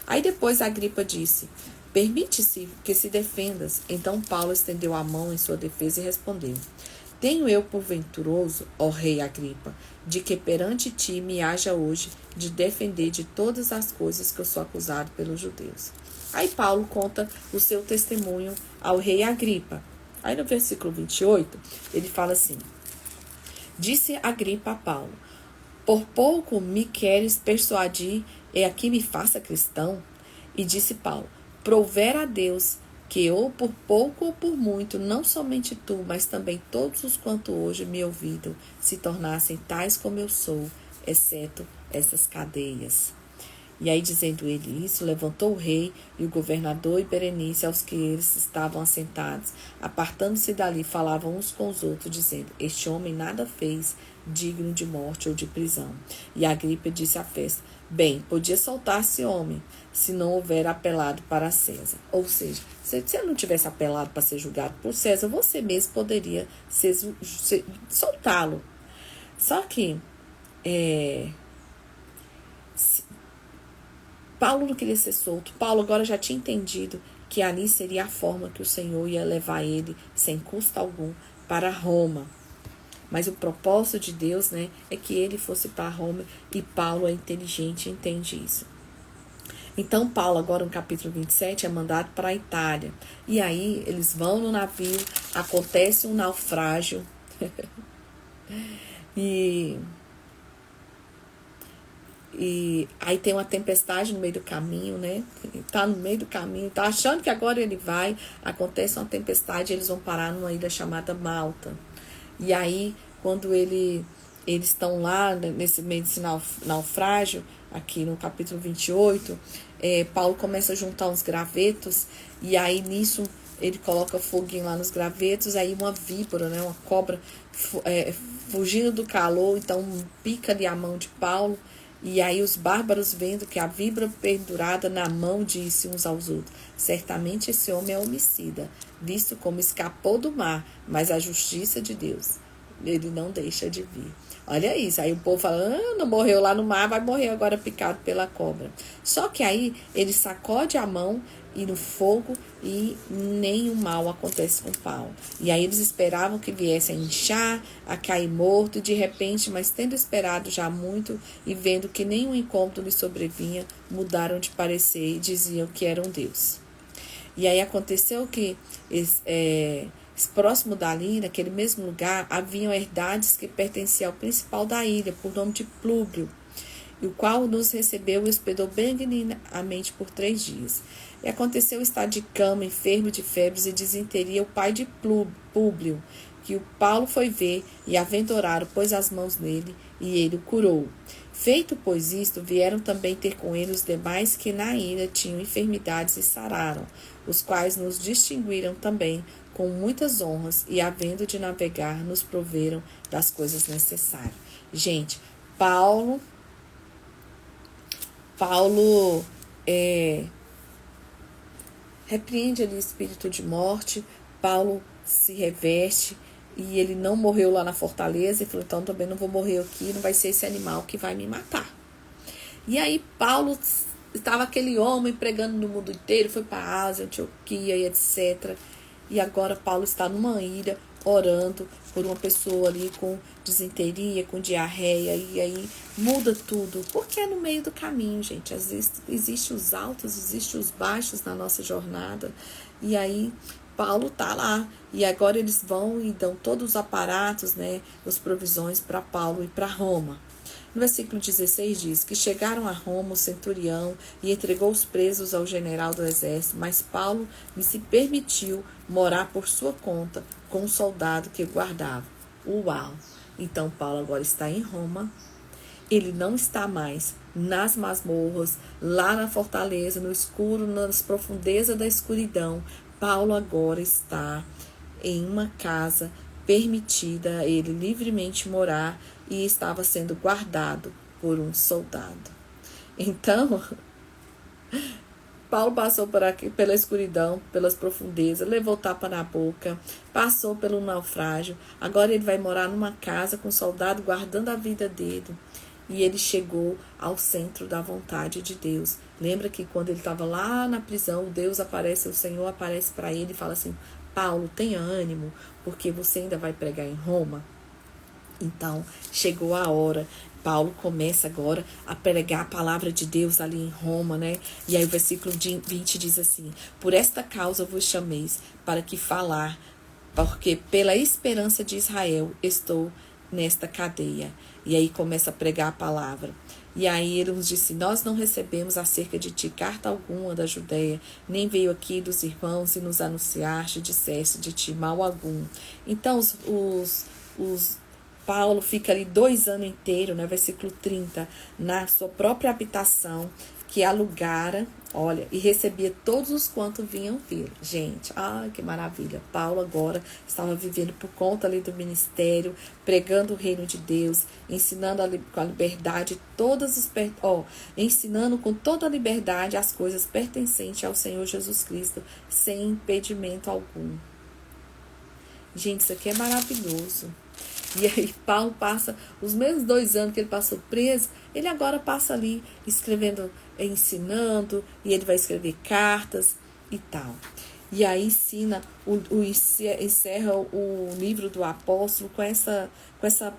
Aí depois Agripa disse: permite-se que se defendas. Então Paulo estendeu a mão em sua defesa e respondeu: tenho eu por venturoso, ó rei Agripa, de que perante ti me haja hoje de defender de todas as coisas que eu sou acusado pelos judeus. Aí Paulo conta o seu testemunho ao rei Agripa. Aí no versículo 28, ele fala assim: disse Agripa a Paulo: por pouco me queres persuadir, é aqui me faça cristão? E disse Paulo: prover a Deus que ou por pouco ou por muito, não somente tu, mas também todos os quanto hoje me ouviram, se tornassem tais como eu sou, exceto essas cadeias. E aí, dizendo ele isso, levantou o rei e o governador e Berenice aos que eles estavam assentados. Apartando-se dali, falavam uns com os outros, dizendo: este homem nada fez digno de morte ou de prisão. E Agripa disse a Festo: bem, podia soltar esse homem, se não houver apelado para César. Ou seja, se ele não tivesse apelado para ser julgado por César, você mesmo poderia soltá-lo. Só que Paulo não queria ser solto. Paulo agora já tinha entendido que ali seria a forma que o Senhor ia levar ele, sem custo algum, para Roma. Mas o propósito de Deus, né, é que ele fosse para Roma, e Paulo é inteligente e entende isso. Então Paulo, agora no capítulo 27, é mandado para a Itália. E aí eles vão no navio, acontece um naufrágio. E aí tem uma tempestade no meio do caminho, né? Tá no meio do caminho, tá achando que agora ele vai, acontece uma tempestade, eles vão parar numa ilha chamada Malta. E aí, quando eles estão lá, nesse meio desse naufrágio, aqui no capítulo 28, Paulo começa a juntar uns gravetos, e aí nisso ele coloca foguinho lá nos gravetos, aí uma víbora, né, uma cobra, fugindo do calor, então pica-lhe a mão de Paulo. E aí os bárbaros, vendo que a víbora pendurada na mão, disse uns aos outros: certamente esse homem é homicida, visto como escapou do mar, mas a justiça de Deus, ele não deixa de vir. Olha isso, aí o povo fala: não morreu lá no mar, vai morrer agora picado pela cobra. Só que aí ele sacode a mão e no fogo, e nenhum mal acontece com Paulo. E aí eles esperavam que viesse a inchar, a cair morto, e de repente, mas tendo esperado já muito e vendo que nenhum incômodo lhe sobrevinha, mudaram de parecer e diziam que eram Deus. E aí aconteceu que próximo dali, naquele mesmo lugar, haviam herdades que pertenciam ao principal da ilha, por nome de Públio, e o qual nos recebeu e hospedou benignamente por 3 dias. E aconteceu estar de cama, enfermo de febres e disenteria, o pai de Públio, que o Paulo foi ver, e aventurado pôs as mãos nele, e ele o curou. Feito, pois, isto, vieram também ter com ele os demais que na ilha tinham enfermidades e sararam, os quais nos distinguiram também com muitas honras e, havendo de navegar, nos proveram das coisas necessárias. Gente, Paulo repreende ali o espírito de morte. Paulo se reveste e ele não morreu lá na fortaleza e falou, então também não vou morrer aqui, não vai ser esse animal que vai me matar. E aí Paulo estava aquele homem pregando no mundo inteiro, foi para a Ásia, Antioquia e etc. E agora Paulo está numa ilha orando por uma pessoa ali com disenteria, com diarreia, e aí muda tudo, porque é no meio do caminho, gente. Às vezes existem os altos, existem os baixos na nossa jornada, e aí Paulo tá lá, e agora eles vão e dão todos os aparatos, né, as provisões para Paulo e para Roma. No versículo 16 diz que chegaram a Roma o centurião e entregou os presos ao general do exército, mas Paulo lhe se permitiu morar por sua conta com um soldado que guardava. Uau! Então Paulo agora está em Roma, ele não está mais nas masmorras, lá na fortaleza, no escuro, nas profundezas da escuridão. Paulo agora está em uma casa permitida a ele livremente morar e estava sendo guardado por um soldado. Então, Paulo passou pela escuridão, pelas profundezas, levou tapa na boca, passou pelo naufrágio. Agora ele vai morar numa casa com um soldado guardando a vida dele. E ele chegou ao centro da vontade de Deus. Lembra que quando ele estava lá na prisão, Deus aparece, o Senhor aparece para ele e fala assim, Paulo, tenha ânimo, porque você ainda vai pregar em Roma. Então, chegou a hora. Paulo começa agora a pregar a palavra de Deus ali em Roma, né? E aí o versículo 20 diz assim, por esta causa vos chameis, para que falar, porque pela esperança de Israel estou nesta cadeia. E aí começa a pregar a palavra. E aí ele nos disse, nós não recebemos acerca de ti carta alguma da Judeia, nem veio aqui dos irmãos e nos anunciaste, disseste de ti mal algum. Então Paulo fica ali 2 anos inteiros, né, versículo 30, na sua própria habitação, que alugara, olha, e recebia todos os quantos vinham vir. Gente, ai que maravilha. Paulo agora estava vivendo por conta ali do ministério, pregando o reino de Deus, ensinando com a liberdade ensinando com toda a liberdade as coisas pertencentes ao Senhor Jesus Cristo, sem impedimento algum. Gente, isso aqui é maravilhoso. E aí Paulo passa os mesmos 2 anos que ele passou preso, ele agora passa ali escrevendo, ensinando, e ele vai escrever cartas e tal. E aí encerra o livro do apóstolo com essa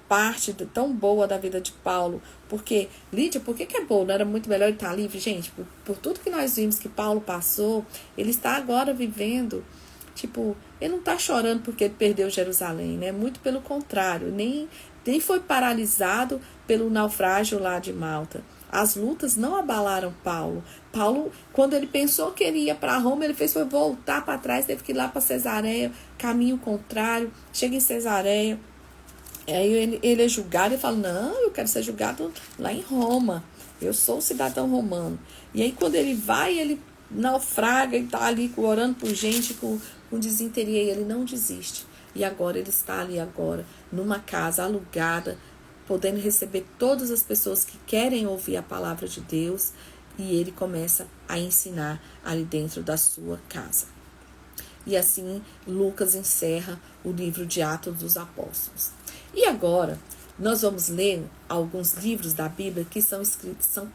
parte tão boa da vida de Paulo. Porque, Lídia, por que é bom? Não era muito melhor ele estar livre? Gente, por tudo que nós vimos que Paulo passou, ele está agora vivendo. Tipo, ele não está chorando porque ele perdeu Jerusalém, né? Muito pelo contrário, nem foi paralisado pelo naufrágio lá de Malta. As lutas não abalaram Paulo. Paulo, quando ele pensou que ele ia para Roma, ele foi voltar para trás, teve que ir lá para Cesareia, caminho contrário, chega em Cesareia. Aí ele é julgado e fala, não, eu quero ser julgado lá em Roma. Eu sou cidadão romano. E aí quando ele vai, ele naufraga e está ali orando por gente com desinteria, e ele não desiste. E agora ele está ali agora, numa casa alugada, podendo receber todas as pessoas que querem ouvir a palavra de Deus, e ele começa a ensinar ali dentro da sua casa. E assim Lucas encerra o livro de Atos dos Apóstolos. E agora nós vamos ler alguns livros da Bíblia que são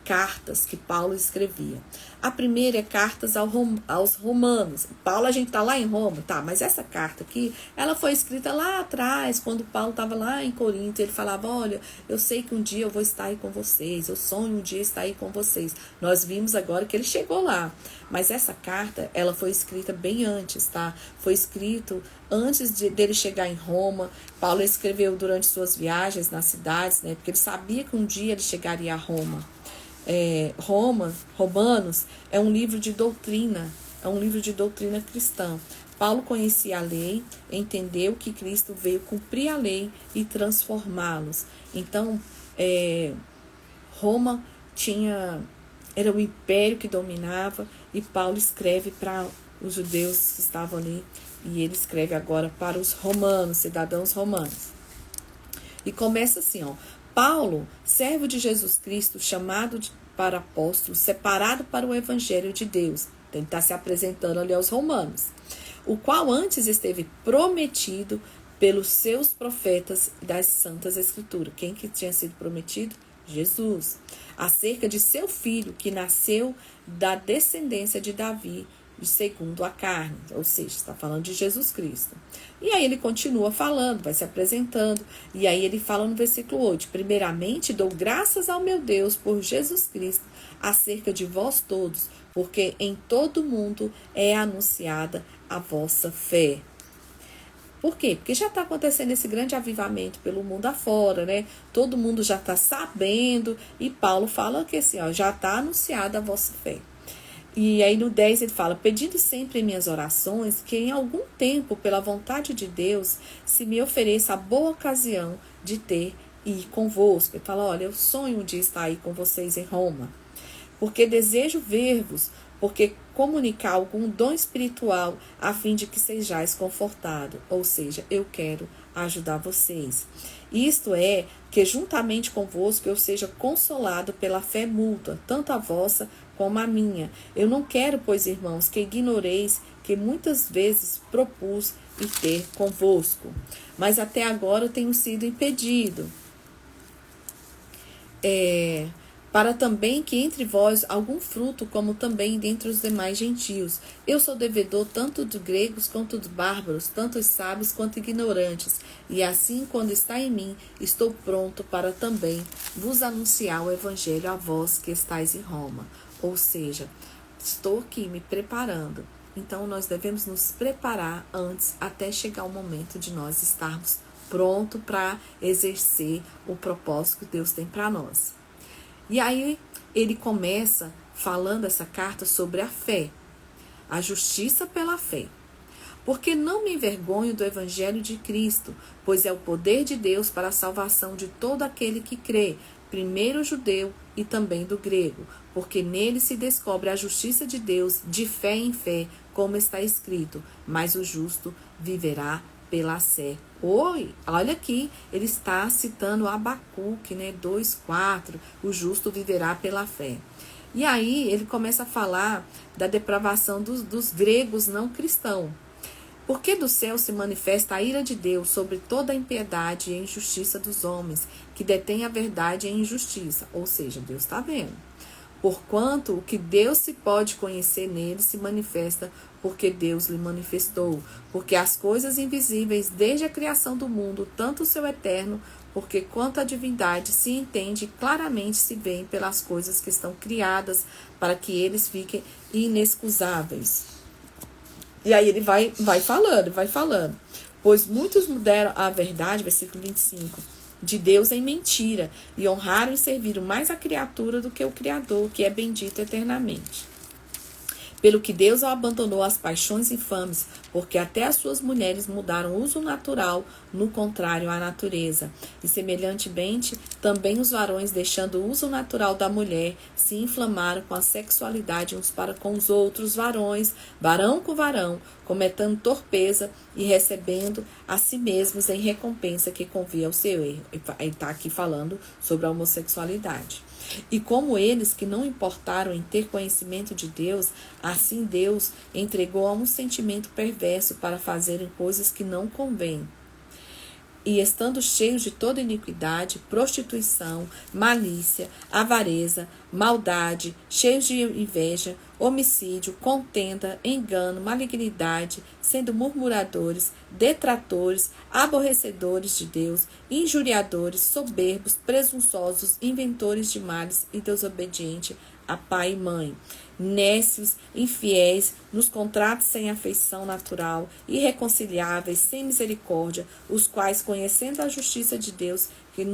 cartas que Paulo escrevia. A primeira é cartas aos romanos. Paulo, a gente está lá em Roma, tá? Mas essa carta aqui, ela foi escrita lá atrás, quando Paulo estava lá em Corinto. Ele falava, olha, eu sei que um dia eu vou estar aí com vocês, eu sonho um dia estar aí com vocês. Nós vimos agora que ele chegou lá. Mas essa carta, ela foi escrita bem antes, tá? Foi escrito antes dele chegar em Roma. Paulo escreveu durante suas viagens nas cidades, né? Porque ele sabia que um dia ele chegaria a Roma. Romanos é um livro de doutrina, cristã. Paulo conhecia a lei, entendeu que Cristo veio cumprir a lei e transformá-los. Então, Roma era o império que dominava, e Paulo escreve para os judeus que estavam ali, e ele escreve agora para os romanos, cidadãos romanos. E começa assim, ó: Paulo, servo de Jesus Cristo, chamado para apóstolo, separado para o evangelho de Deus. Então ele está se apresentando ali aos romanos, o qual antes esteve prometido pelos seus profetas das santas escrituras. Quem que tinha sido prometido? Jesus. Acerca de seu filho, que nasceu da descendência de Davi, segundo a carne, ou seja, está falando de Jesus Cristo. E aí ele continua falando, vai se apresentando, e aí ele fala no versículo 8: primeiramente dou graças ao meu Deus por Jesus Cristo, acerca de vós todos, porque em todo mundo é anunciada a vossa fé. Por quê? Porque já está acontecendo esse grande avivamento pelo mundo afora, né? Todo mundo já está sabendo, e Paulo fala que assim, ó, já está anunciada a vossa fé. E aí no 10 ele fala: pedindo sempre em minhas orações que em algum tempo, pela vontade de Deus, se me ofereça a boa ocasião de ter e ir convosco. Ele fala: olha, eu sonho um dia estar aí com vocês em Roma, porque desejo ver-vos, porque comunicar algum dom espiritual a fim de que sejais confortados. Ou seja, eu quero ajudar vocês. Isto é, que juntamente convosco eu seja consolado pela fé mútua, tanto a vossa como a minha. Eu não quero, pois, irmãos, que ignoreis que muitas vezes propus ir ter convosco, mas até agora eu tenho sido impedido. Para também que entre vós algum fruto, como também dentre os demais gentios. Eu sou devedor tanto dos gregos quanto dos bárbaros, tanto os sábios quanto ignorantes. E assim, quando está em mim, estou pronto para também vos anunciar o evangelho a vós que estáis em Roma. Ou seja, estou aqui me preparando. Então, nós devemos nos preparar antes, até chegar o momento de nós estarmos prontos para exercer o propósito que Deus tem para nós. E aí ele começa falando essa carta sobre a fé, a justiça pela fé. Porque não me envergonho do evangelho de Cristo, pois é o poder de Deus para a salvação de todo aquele que crê, primeiro o judeu e também do grego, porque nele se descobre a justiça de Deus de fé em fé, como está escrito: mas o justo viverá pela fé. Olha aqui, ele está citando Abacuque, né, 2:4, o justo viverá pela fé. E aí ele começa a falar da depravação dos gregos não cristãos. Porque do céu se manifesta a ira de Deus sobre toda a impiedade e a injustiça dos homens, que detêm a verdade e a injustiça. Ou seja, Deus está vendo. Porquanto o que Deus se pode conhecer nele se manifesta, porque Deus lhe manifestou. Porque as coisas invisíveis desde a criação do mundo, tanto o seu eterno, porque quanto a divindade se entende claramente se veem pelas coisas que estão criadas, para que eles fiquem inexcusáveis. E aí ele vai falando. Pois muitos mudaram a verdade, versículo 25, de Deus em mentira, e honraram e serviram mais a criatura do que o Criador, que é bendito eternamente. Pelo que Deus o abandonou às paixões infames, porque até as suas mulheres mudaram o uso natural, no contrário à natureza. E semelhantemente, também os varões, deixando o uso natural da mulher, se inflamaram com a sexualidade uns para com os outros varões, varão com varão, cometendo torpeza e recebendo a si mesmos em recompensa que convia ao seu erro. Ele está aqui falando sobre a homossexualidade. E como eles que não importaram em ter conhecimento de Deus, assim Deus entregou a um sentimento perverso para fazerem coisas que não convêm. E estando cheios de toda iniquidade, prostituição, malícia, avareza, maldade, cheios de inveja, homicídio, contenda, engano, malignidade, sendo murmuradores, detratores, aborrecedores de Deus, injuriadores, soberbos, presunçosos, inventores de males e desobedientes a pai e mãe, nécios, infiéis, nos contratos sem afeição natural, irreconciliáveis, sem misericórdia, os quais, conhecendo a justiça de Deus, que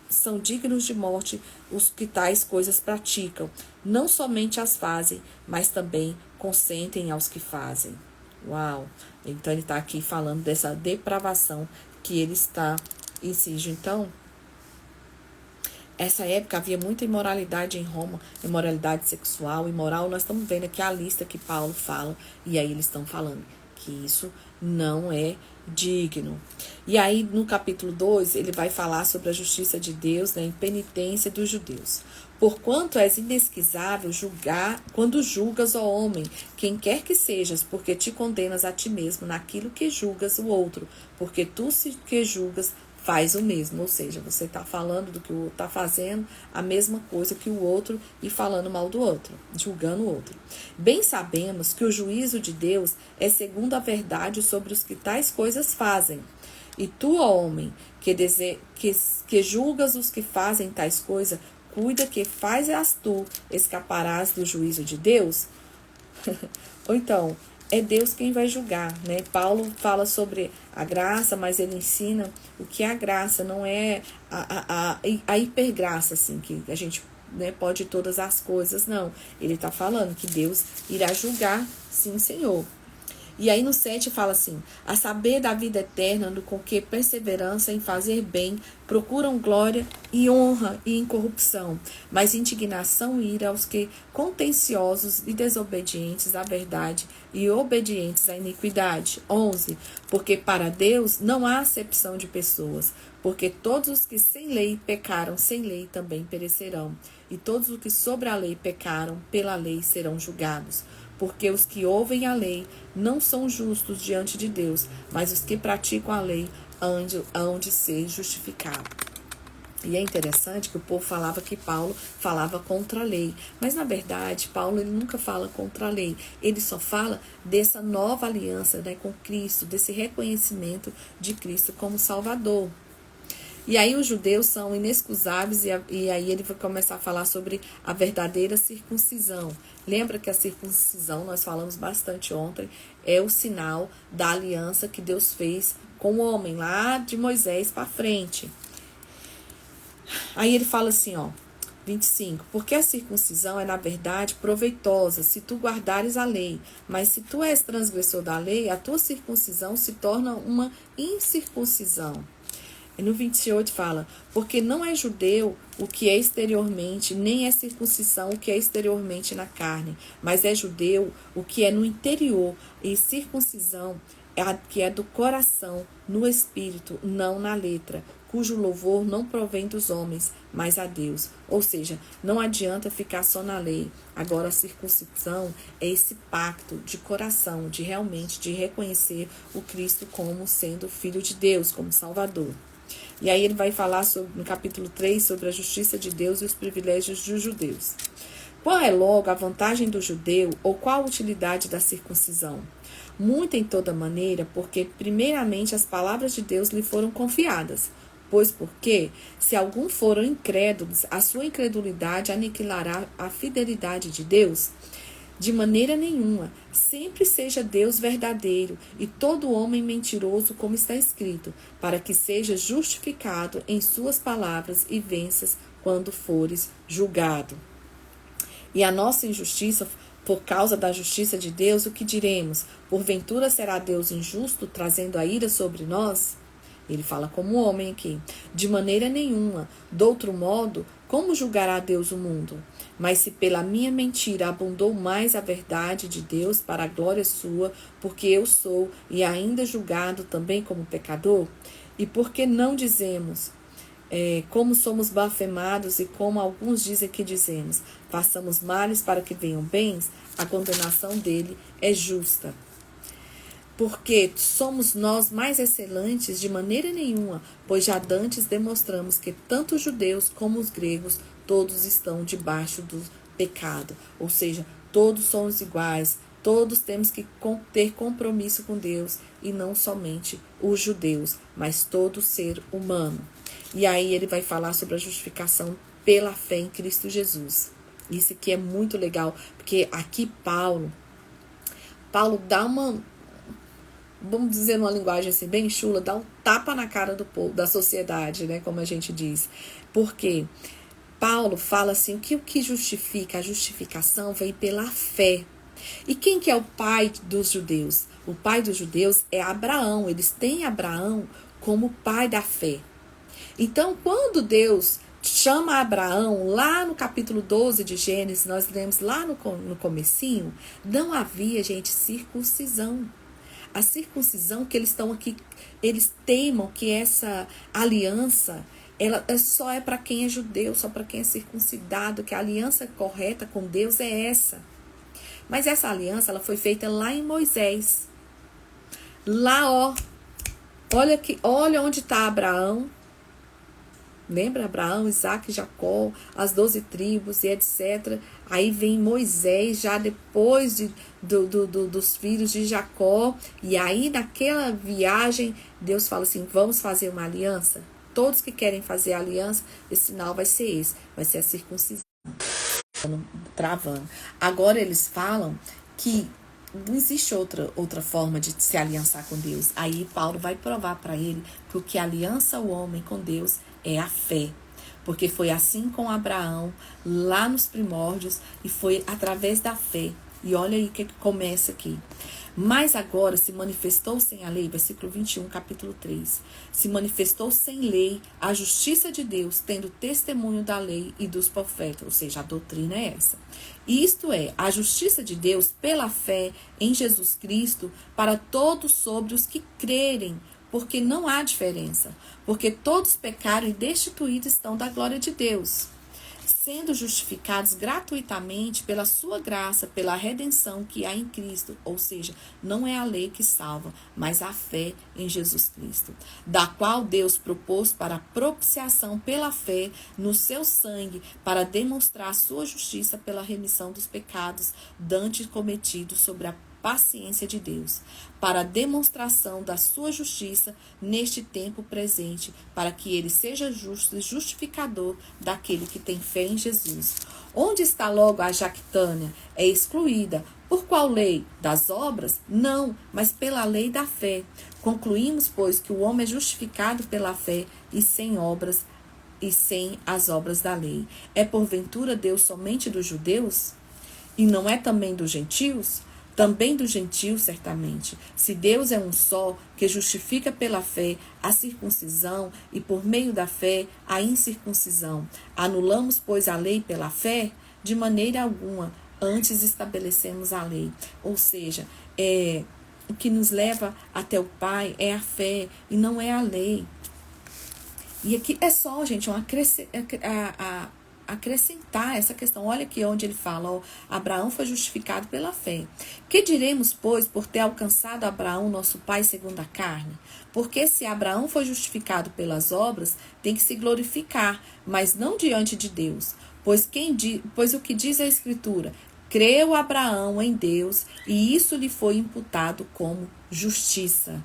são dignos de morte, os que tais coisas praticam, não somente as fazem, mas também consentem aos que fazem. Uau! Então ele está aqui falando dessa depravação que ele está inciso. Então, Essa época havia muita imoralidade em Roma, imoralidade sexual, imoral. Nós estamos vendo aqui a lista que Paulo fala, e aí eles estão falando que isso não é digno. E aí no capítulo 2 ele vai falar sobre a justiça de Deus, né, impenitência dos judeus. Porquanto és inesquisável julgar, quando julgas, ó homem, quem quer que sejas, porque te condenas a ti mesmo naquilo que julgas o outro, porque tu se que julgas faz o mesmo, ou seja, você está falando do que o outro está fazendo, a mesma coisa que o outro e falando mal do outro, julgando o outro. Bem sabemos que o juízo de Deus é segundo a verdade sobre os que tais coisas fazem. E tu, ó homem, que julgas os que fazem tais coisas, cuida que fazes tu, escaparás do juízo de Deus? Ou então, é Deus quem vai julgar, né? Paulo fala sobre a graça, mas ele ensina o que é a graça, não é a hipergraça, assim, que a gente, né, pode todas as coisas, não. Ele está falando que Deus irá julgar, sim, Senhor. E aí no 7 fala assim: a saber da vida eterna, no com que perseverança em fazer bem, procuram glória e honra e incorrupção, mas indignação e ira aos que contenciosos e desobedientes à verdade e obedientes à iniquidade. 11. Porque para Deus não há acepção de pessoas, porque todos os que sem lei pecaram, sem lei também perecerão, e todos os que sobre a lei pecaram, pela lei serão julgados. Porque os que ouvem a lei não são justos diante de Deus, mas os que praticam a lei hão de ser justificados. E é interessante que o povo falava que Paulo falava contra a lei. Mas, na verdade, Paulo ele nunca fala contra a lei. Ele só fala dessa nova aliança, né, com Cristo, desse reconhecimento de Cristo como Salvador. E aí os judeus são inexcusáveis e aí ele vai começar a falar sobre a verdadeira circuncisão. Lembra que a circuncisão, nós falamos bastante ontem, é o sinal da aliança que Deus fez com o homem, lá de Moisés para frente. Aí ele fala assim, ó, 25. Porque a circuncisão é, na verdade, proveitosa, se tu guardares a lei. Mas se tu és transgressor da lei, a tua circuncisão se torna uma incircuncisão. E no 28 fala, porque não é judeu o que é exteriormente, nem é circuncisão o que é exteriormente na carne, mas é judeu o que é no interior, e circuncisão é a que é do coração, no espírito, não na letra, cujo louvor não provém dos homens, mas a Deus. Ou seja, não adianta ficar só na lei. Agora a circuncisão é esse pacto de coração, de realmente de reconhecer o Cristo como sendo Filho de Deus, como Salvador. E aí ele vai falar no capítulo 3 sobre a justiça de Deus e os privilégios dos judeus. Qual é logo a vantagem do judeu ou qual a utilidade da circuncisão? Muita em toda maneira, porque primeiramente as palavras de Deus lhe foram confiadas. Pois porque, se algum foram incrédulos, a sua incredulidade aniquilará a fidelidade de Deus? De maneira nenhuma, sempre seja Deus verdadeiro e todo homem mentiroso, como está escrito, para que seja justificado em suas palavras e venças quando fores julgado. E a nossa injustiça, por causa da justiça de Deus, o que diremos? Porventura será Deus injusto, trazendo a ira sobre nós? Ele fala como homem aqui. De maneira nenhuma. Do outro modo, como julgará Deus o mundo? Mas se pela minha mentira abundou mais a verdade de Deus para a glória sua, porque eu sou e ainda julgado também como pecador? E por que não dizemos, como somos blasfemados e como alguns dizem que dizemos, façamos males para que venham bens? A condenação dele é justa. Porque somos nós mais excelentes de maneira nenhuma, pois já dantes demonstramos que tanto os judeus como os gregos, todos estão debaixo do pecado. Ou seja, todos somos iguais, todos temos que ter compromisso com Deus, e não somente os judeus, mas todo ser humano. E aí ele vai falar sobre a justificação pela fé em Cristo Jesus. Isso aqui é muito legal, porque aqui Paulo dá uma, vamos dizer numa linguagem assim bem chula, dá um tapa na cara do povo, da sociedade, né, como a gente diz. Porque Paulo fala assim, que o que justifica, a justificação vem pela fé. E quem que é o pai dos judeus? O pai dos judeus é Abraão. Eles têm Abraão como pai da fé. Então, quando Deus chama Abraão, lá no capítulo 12 de Gênesis, nós lemos lá no comecinho, não havia, gente, circuncisão. A circuncisão que eles estão aqui, eles teimam que essa aliança, ela só é para quem é judeu, só para quem é circuncidado, que a aliança correta com Deus é essa. Mas essa aliança, ela foi feita lá em Moisés. Lá, olha onde está Abraão. Lembra Abraão, Isaac, Jacó, as 12 tribos e etc. Aí vem Moisés, já depois dos filhos de Jacó. E aí, naquela viagem, Deus fala assim, vamos fazer uma aliança? Todos que querem fazer a aliança, esse sinal vai ser esse. Vai ser a circuncisão. Travando. Agora eles falam que não existe outra forma de se aliançar com Deus. Aí Paulo vai provar para ele que o que aliança o homem com Deus é a fé. Porque foi assim com Abraão, lá nos primórdios, e foi através da fé. E olha aí o que começa aqui. Mas agora se manifestou sem a lei, versículo 21, capítulo 3. Se manifestou sem lei a justiça de Deus, tendo testemunho da lei e dos profetas. Ou seja, a doutrina é essa. Isto é, a justiça de Deus pela fé em Jesus Cristo para todos sobre os que crerem. Porque não há diferença. Porque todos pecaram e destituídos estão da glória de Deus, sendo justificados gratuitamente pela sua graça, pela redenção que há em Cristo. Ou seja, não é a lei que salva, mas a fé em Jesus Cristo, da qual Deus propôs para propiciação pela fé no seu sangue, para demonstrar a sua justiça pela remissão dos pecados dantes cometidos sobre a paciência de Deus, para a demonstração da sua justiça neste tempo presente, para que ele seja justo e justificador daquele que tem fé em Jesus. Onde está logo a jactânia? É excluída. Por qual lei? Das obras? Não, mas pela lei da fé. Concluímos, pois, que o homem é justificado pela fé e sem obras, e sem as obras da lei. É porventura Deus somente dos judeus? E não é também dos gentios? Também dos gentios, certamente. Se Deus é um só, que justifica pela fé a circuncisão e por meio da fé a incircuncisão. Anulamos, pois, a lei pela fé? De maneira alguma. Antes estabelecemos a lei. Ou seja, o que nos leva até o Pai é a fé e não é a lei. E aqui é só, gente, acrescentar essa questão. Olha aqui onde ele fala, Abraão foi justificado pela fé. Que diremos, pois, por ter alcançado Abraão, nosso pai segundo a carne? Porque se Abraão foi justificado pelas obras, tem que se glorificar, mas não diante de Deus. Pois o que diz a Escritura? Creu Abraão em Deus, e isso lhe foi imputado como justiça.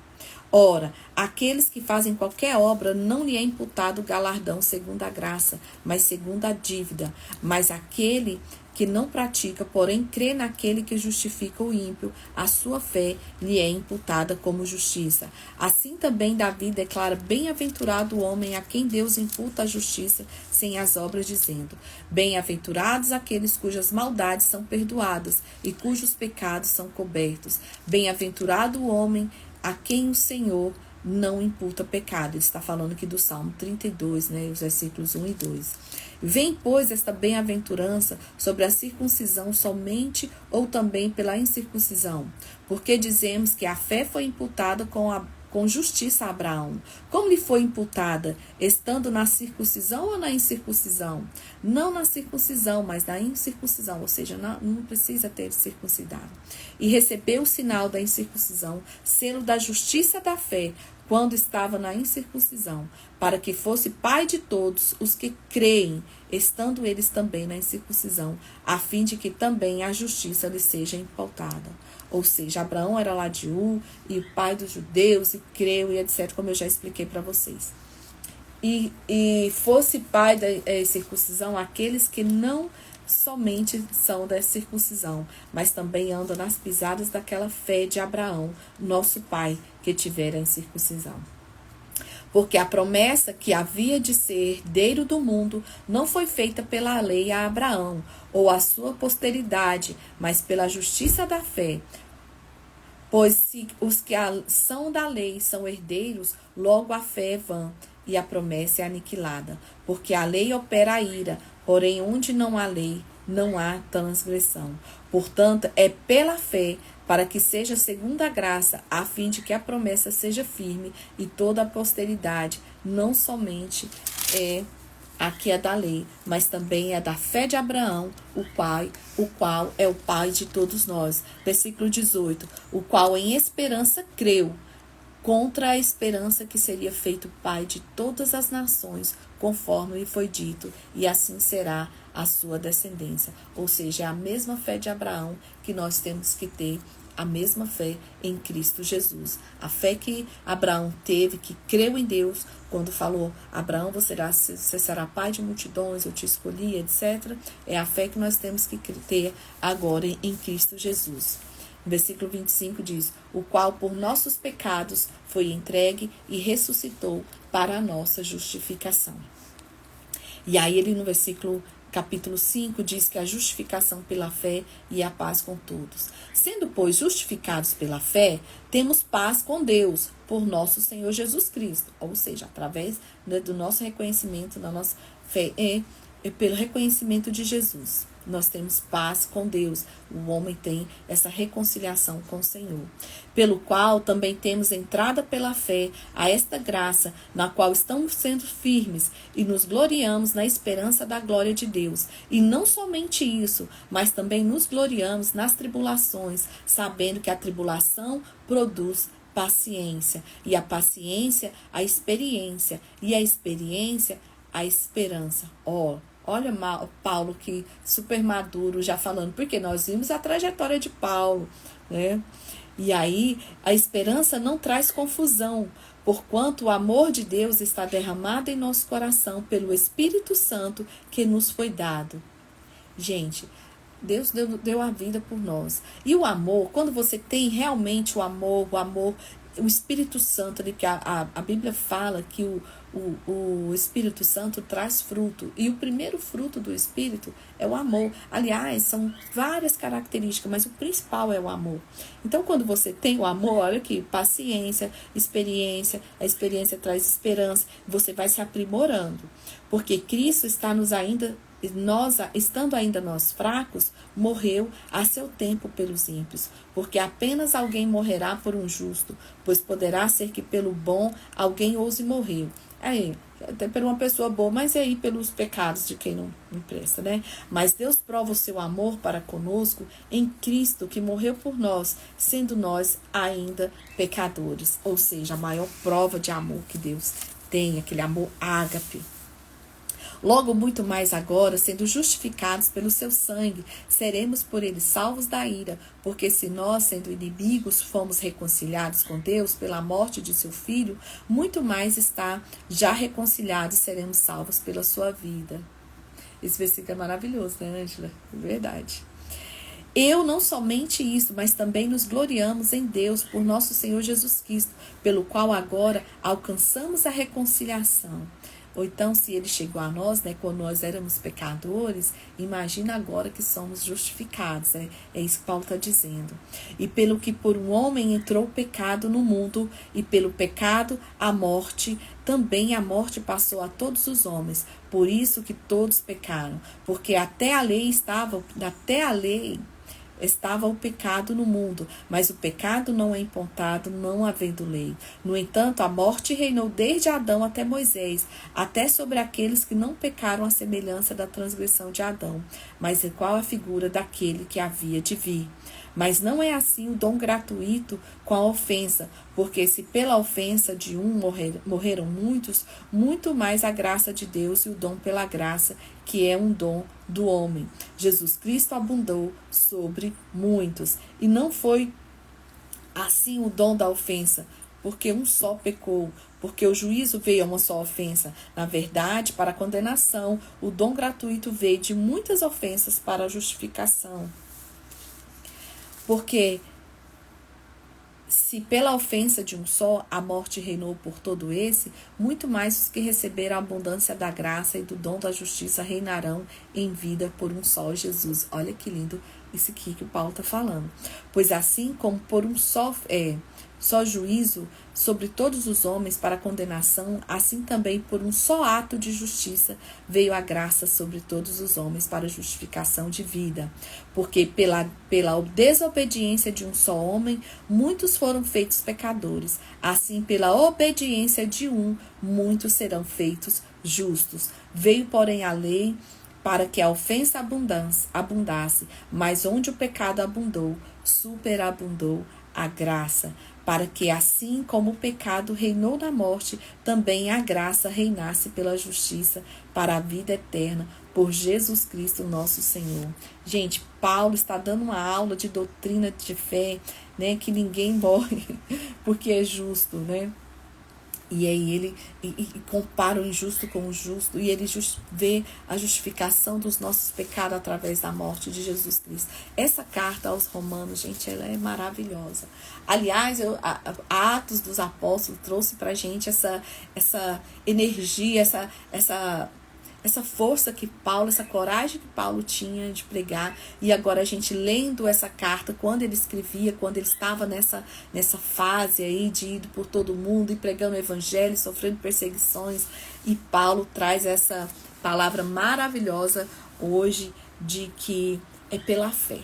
Ora, aqueles que fazem qualquer obra não lhe é imputado galardão segundo a graça, mas segundo a dívida. Mas aquele que não pratica, porém crê naquele que justifica o ímpio, a sua fé lhe é imputada como justiça. Assim também Davi declara bem-aventurado o homem a quem Deus imputa a justiça sem as obras, dizendo: bem-aventurados aqueles cujas maldades são perdoadas e cujos pecados são cobertos. Bem-aventurado o homem a quem o Senhor não imputa pecado. Ele está falando aqui do Salmo 32, os versículos 1 e 2. Vem, pois, esta bem-aventurança sobre a circuncisão somente ou também pela incircuncisão? Porque dizemos que a fé foi imputada com justiça a Abraão. Como lhe foi imputada? Estando na circuncisão ou na incircuncisão? Não na circuncisão, mas na incircuncisão, ou seja, não precisa ter circuncidado. E recebeu o sinal da incircuncisão, selo da justiça da fé, quando estava na incircuncisão, para que fosse pai de todos os que creem, estando eles também na incircuncisão, a fim de que também a justiça lhe seja imputada. Ou seja, Abraão era lá de Ur, e o pai dos judeus, e creu, e etc., como eu já expliquei para vocês. E fosse pai da circuncisão aqueles que não somente são da circuncisão, mas também andam nas pisadas daquela fé de Abraão, nosso pai, que tivera a circuncisão. Porque a promessa que havia de ser herdeiro do mundo não foi feita pela lei a Abraão ou a sua posteridade, mas pela justiça da fé. Pois se os que são da lei são herdeiros, logo a fé é vã, e a promessa é aniquilada. Porque a lei opera a ira, porém onde não há lei, não há transgressão. Portanto, é pela fé, para que seja segundo a graça, a fim de que a promessa seja firme e toda a posteridade, não somente aqui é da lei, mas também é da fé de Abraão, o qual é o pai de todos nós. Versículo 18, o qual em esperança creu, contra a esperança que seria feito pai de todas as nações, conforme lhe foi dito, e assim será a sua descendência. Ou seja, é a mesma fé de Abraão que nós temos que ter, a mesma fé em Cristo Jesus. A fé que Abraão teve, que creu em Deus, quando falou, Abraão, você será pai de multidões, eu te escolhi, etc. É a fé que nós temos que ter agora em Cristo Jesus. No versículo 25 diz, o qual por nossos pecados foi entregue e ressuscitou para a nossa justificação. E aí ele no capítulo 5 diz que a justificação pela fé e a paz com todos. Sendo, pois, justificados pela fé, temos paz com Deus por nosso Senhor Jesus Cristo. Ou seja, através do nosso reconhecimento, da nossa fé pelo reconhecimento de Jesus. Nós temos paz com Deus. O homem tem essa reconciliação com o Senhor. Pelo qual também temos entrada pela fé a esta graça, na qual estamos sendo firmes e nos gloriamos na esperança da glória de Deus. E não somente isso, mas também nos gloriamos nas tribulações, sabendo que a tribulação produz paciência. E a paciência, a experiência. E a experiência, a esperança. Olha Paulo que super maduro já falando, porque nós vimos a trajetória de Paulo, né? E aí a esperança não traz confusão, porquanto o amor de Deus está derramado em nosso coração pelo Espírito Santo que nos foi dado. Gente, Deus deu a vida por nós. E o amor, quando você tem realmente o amor, o Espírito Santo, que a Bíblia fala que o Espírito Santo traz fruto. E o primeiro fruto do Espírito é o amor. Aliás, são várias características, mas o principal é o amor. Então, quando você tem o amor, olha aqui, paciência, experiência, a experiência traz esperança, você vai se aprimorando. Porque Cristo está estando ainda nós fracos, morreu a seu tempo pelos ímpios, porque apenas alguém morrerá por um justo, pois poderá ser que pelo bom alguém ouse morrer. Aí, até por uma pessoa boa, mas aí pelos pecados de quem não presta, né? Mas Deus prova o seu amor para conosco em Cristo, que morreu por nós, sendo nós ainda pecadores. Ou seja, a maior prova de amor que Deus tem, aquele amor ágape. Logo, muito mais agora, sendo justificados pelo seu sangue, seremos por ele salvos da ira, porque se nós, sendo inimigos, fomos reconciliados com Deus pela morte de seu Filho, muito mais está já reconciliados e seremos salvos pela sua vida. Esse versículo é maravilhoso, né, Ângela? É verdade. Eu não somente isso, mas também nos gloriamos em Deus por nosso Senhor Jesus Cristo, pelo qual agora alcançamos a reconciliação. Ou então, se ele chegou a nós, né, quando nós éramos pecadores, imagina agora que somos justificados. É isso que Paulo está dizendo. E pelo que por um homem entrou o pecado no mundo, e pelo pecado a morte, também a morte passou a todos os homens. Por isso que todos pecaram. Porque até a lei estava o pecado no mundo, mas o pecado não é imputado, não havendo lei. No entanto, a morte reinou desde Adão até Moisés, até sobre aqueles que não pecaram à semelhança da transgressão de Adão, mas igual a figura daquele que havia de vir. Mas não é assim o dom gratuito com a ofensa, porque se pela ofensa de um morreram muitos, muito mais a graça de Deus e o dom pela graça, que é um dom do homem. Jesus Cristo abundou sobre muitos. E não foi assim o dom da ofensa, porque um só pecou, porque o juízo veio a uma só ofensa. Na verdade, para a condenação, o dom gratuito veio de muitas ofensas para a justificação. Porque se pela ofensa de um só a morte reinou por todo esse, muito mais os que receberam a abundância da graça e do dom da justiça reinarão em vida por um só Jesus. Olha que lindo isso aqui que o Paulo está falando. Pois assim como por um só só juízo sobre todos os homens para condenação, assim também por um só ato de justiça veio a graça sobre todos os homens para justificação de vida. Porque pela desobediência de um só homem, muitos foram feitos pecadores. Assim, pela obediência de um, muitos serão feitos justos. Veio, porém, a lei para que a ofensa abundasse, mas onde o pecado abundou, superabundou a graça, para que assim como o pecado reinou na morte, também a graça reinasse pela justiça para a vida eterna, por Jesus Cristo nosso Senhor. Gente, Paulo está dando uma aula de doutrina de fé, né, que ninguém morre porque é justo, né? E aí ele compara o injusto com o justo, e ele vê a justificação dos nossos pecados através da morte de Jesus Cristo. Essa carta aos Romanos, gente, ela é maravilhosa. Aliás, Atos dos Apóstolos trouxe pra gente essa energia, essa força que Paulo, essa coragem que Paulo tinha de pregar. E agora a gente lendo essa carta, quando ele escrevia, quando ele estava nessa fase aí de ir por todo mundo e pregando o evangelho, sofrendo perseguições, e Paulo traz essa palavra maravilhosa hoje de que é pela fé.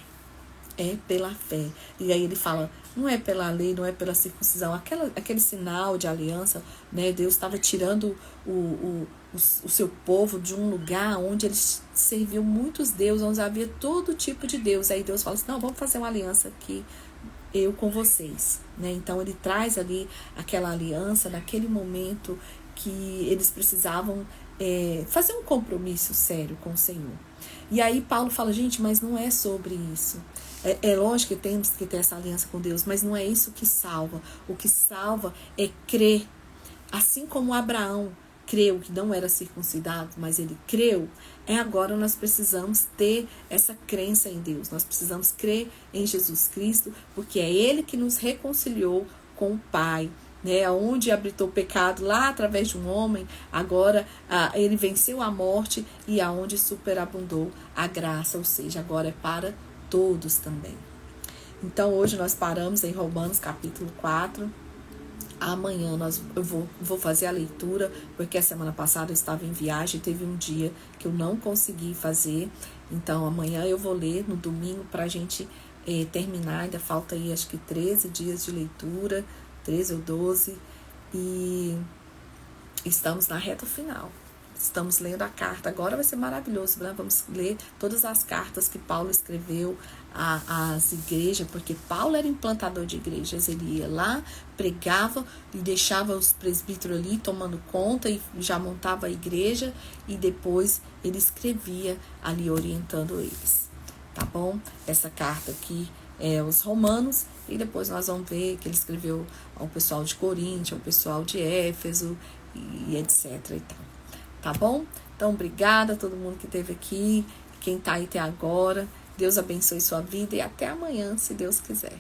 É pela fé. E aí ele fala, não é pela lei, não é pela circuncisão. Aquele sinal de aliança, né? Deus estava tirando o seu povo de um lugar onde eles serviam muitos deuses, onde havia todo tipo de Deus. Aí Deus fala assim, não, vamos fazer uma aliança aqui, eu com vocês. Né? Então ele traz ali aquela aliança naquele momento que eles precisavam fazer um compromisso sério com o Senhor. E aí Paulo fala, gente, mas não é sobre isso. É lógico que temos que ter essa aliança com Deus, mas não é isso que salva. O que salva é crer. Assim como Abraão creu que não era circuncidado, mas ele creu, agora nós precisamos ter essa crença em Deus. Nós precisamos crer em Jesus Cristo, porque é Ele que nos reconciliou com o Pai. Né, onde habitou o pecado lá através de um homem, agora ele venceu a morte, e aonde superabundou a graça, ou seja, agora é para todos também. Então hoje nós paramos em Romanos capítulo 4. Amanhã eu vou fazer a leitura, porque a semana passada eu estava em viagem, teve um dia que eu não consegui fazer. Então amanhã eu vou ler no domingo para a gente terminar. Ainda falta aí acho que 13 dias de leitura, 13 ou 12, e estamos na reta final. Estamos lendo a carta. Agora vai ser maravilhoso, né? Vamos ler todas as cartas que Paulo escreveu às igrejas, porque Paulo era implantador de igrejas. Ele ia lá, pregava e deixava os presbíteros ali tomando conta e já montava a igreja, e depois ele escrevia ali orientando eles. Tá bom? Essa carta aqui é os Romanos, e depois nós vamos ver que ele escreveu ao pessoal de Corinto, ao pessoal de Éfeso e etc. e tal. Tá bom? Então, obrigada a todo mundo que esteve aqui, quem tá aí até agora. Deus abençoe sua vida e até amanhã, se Deus quiser.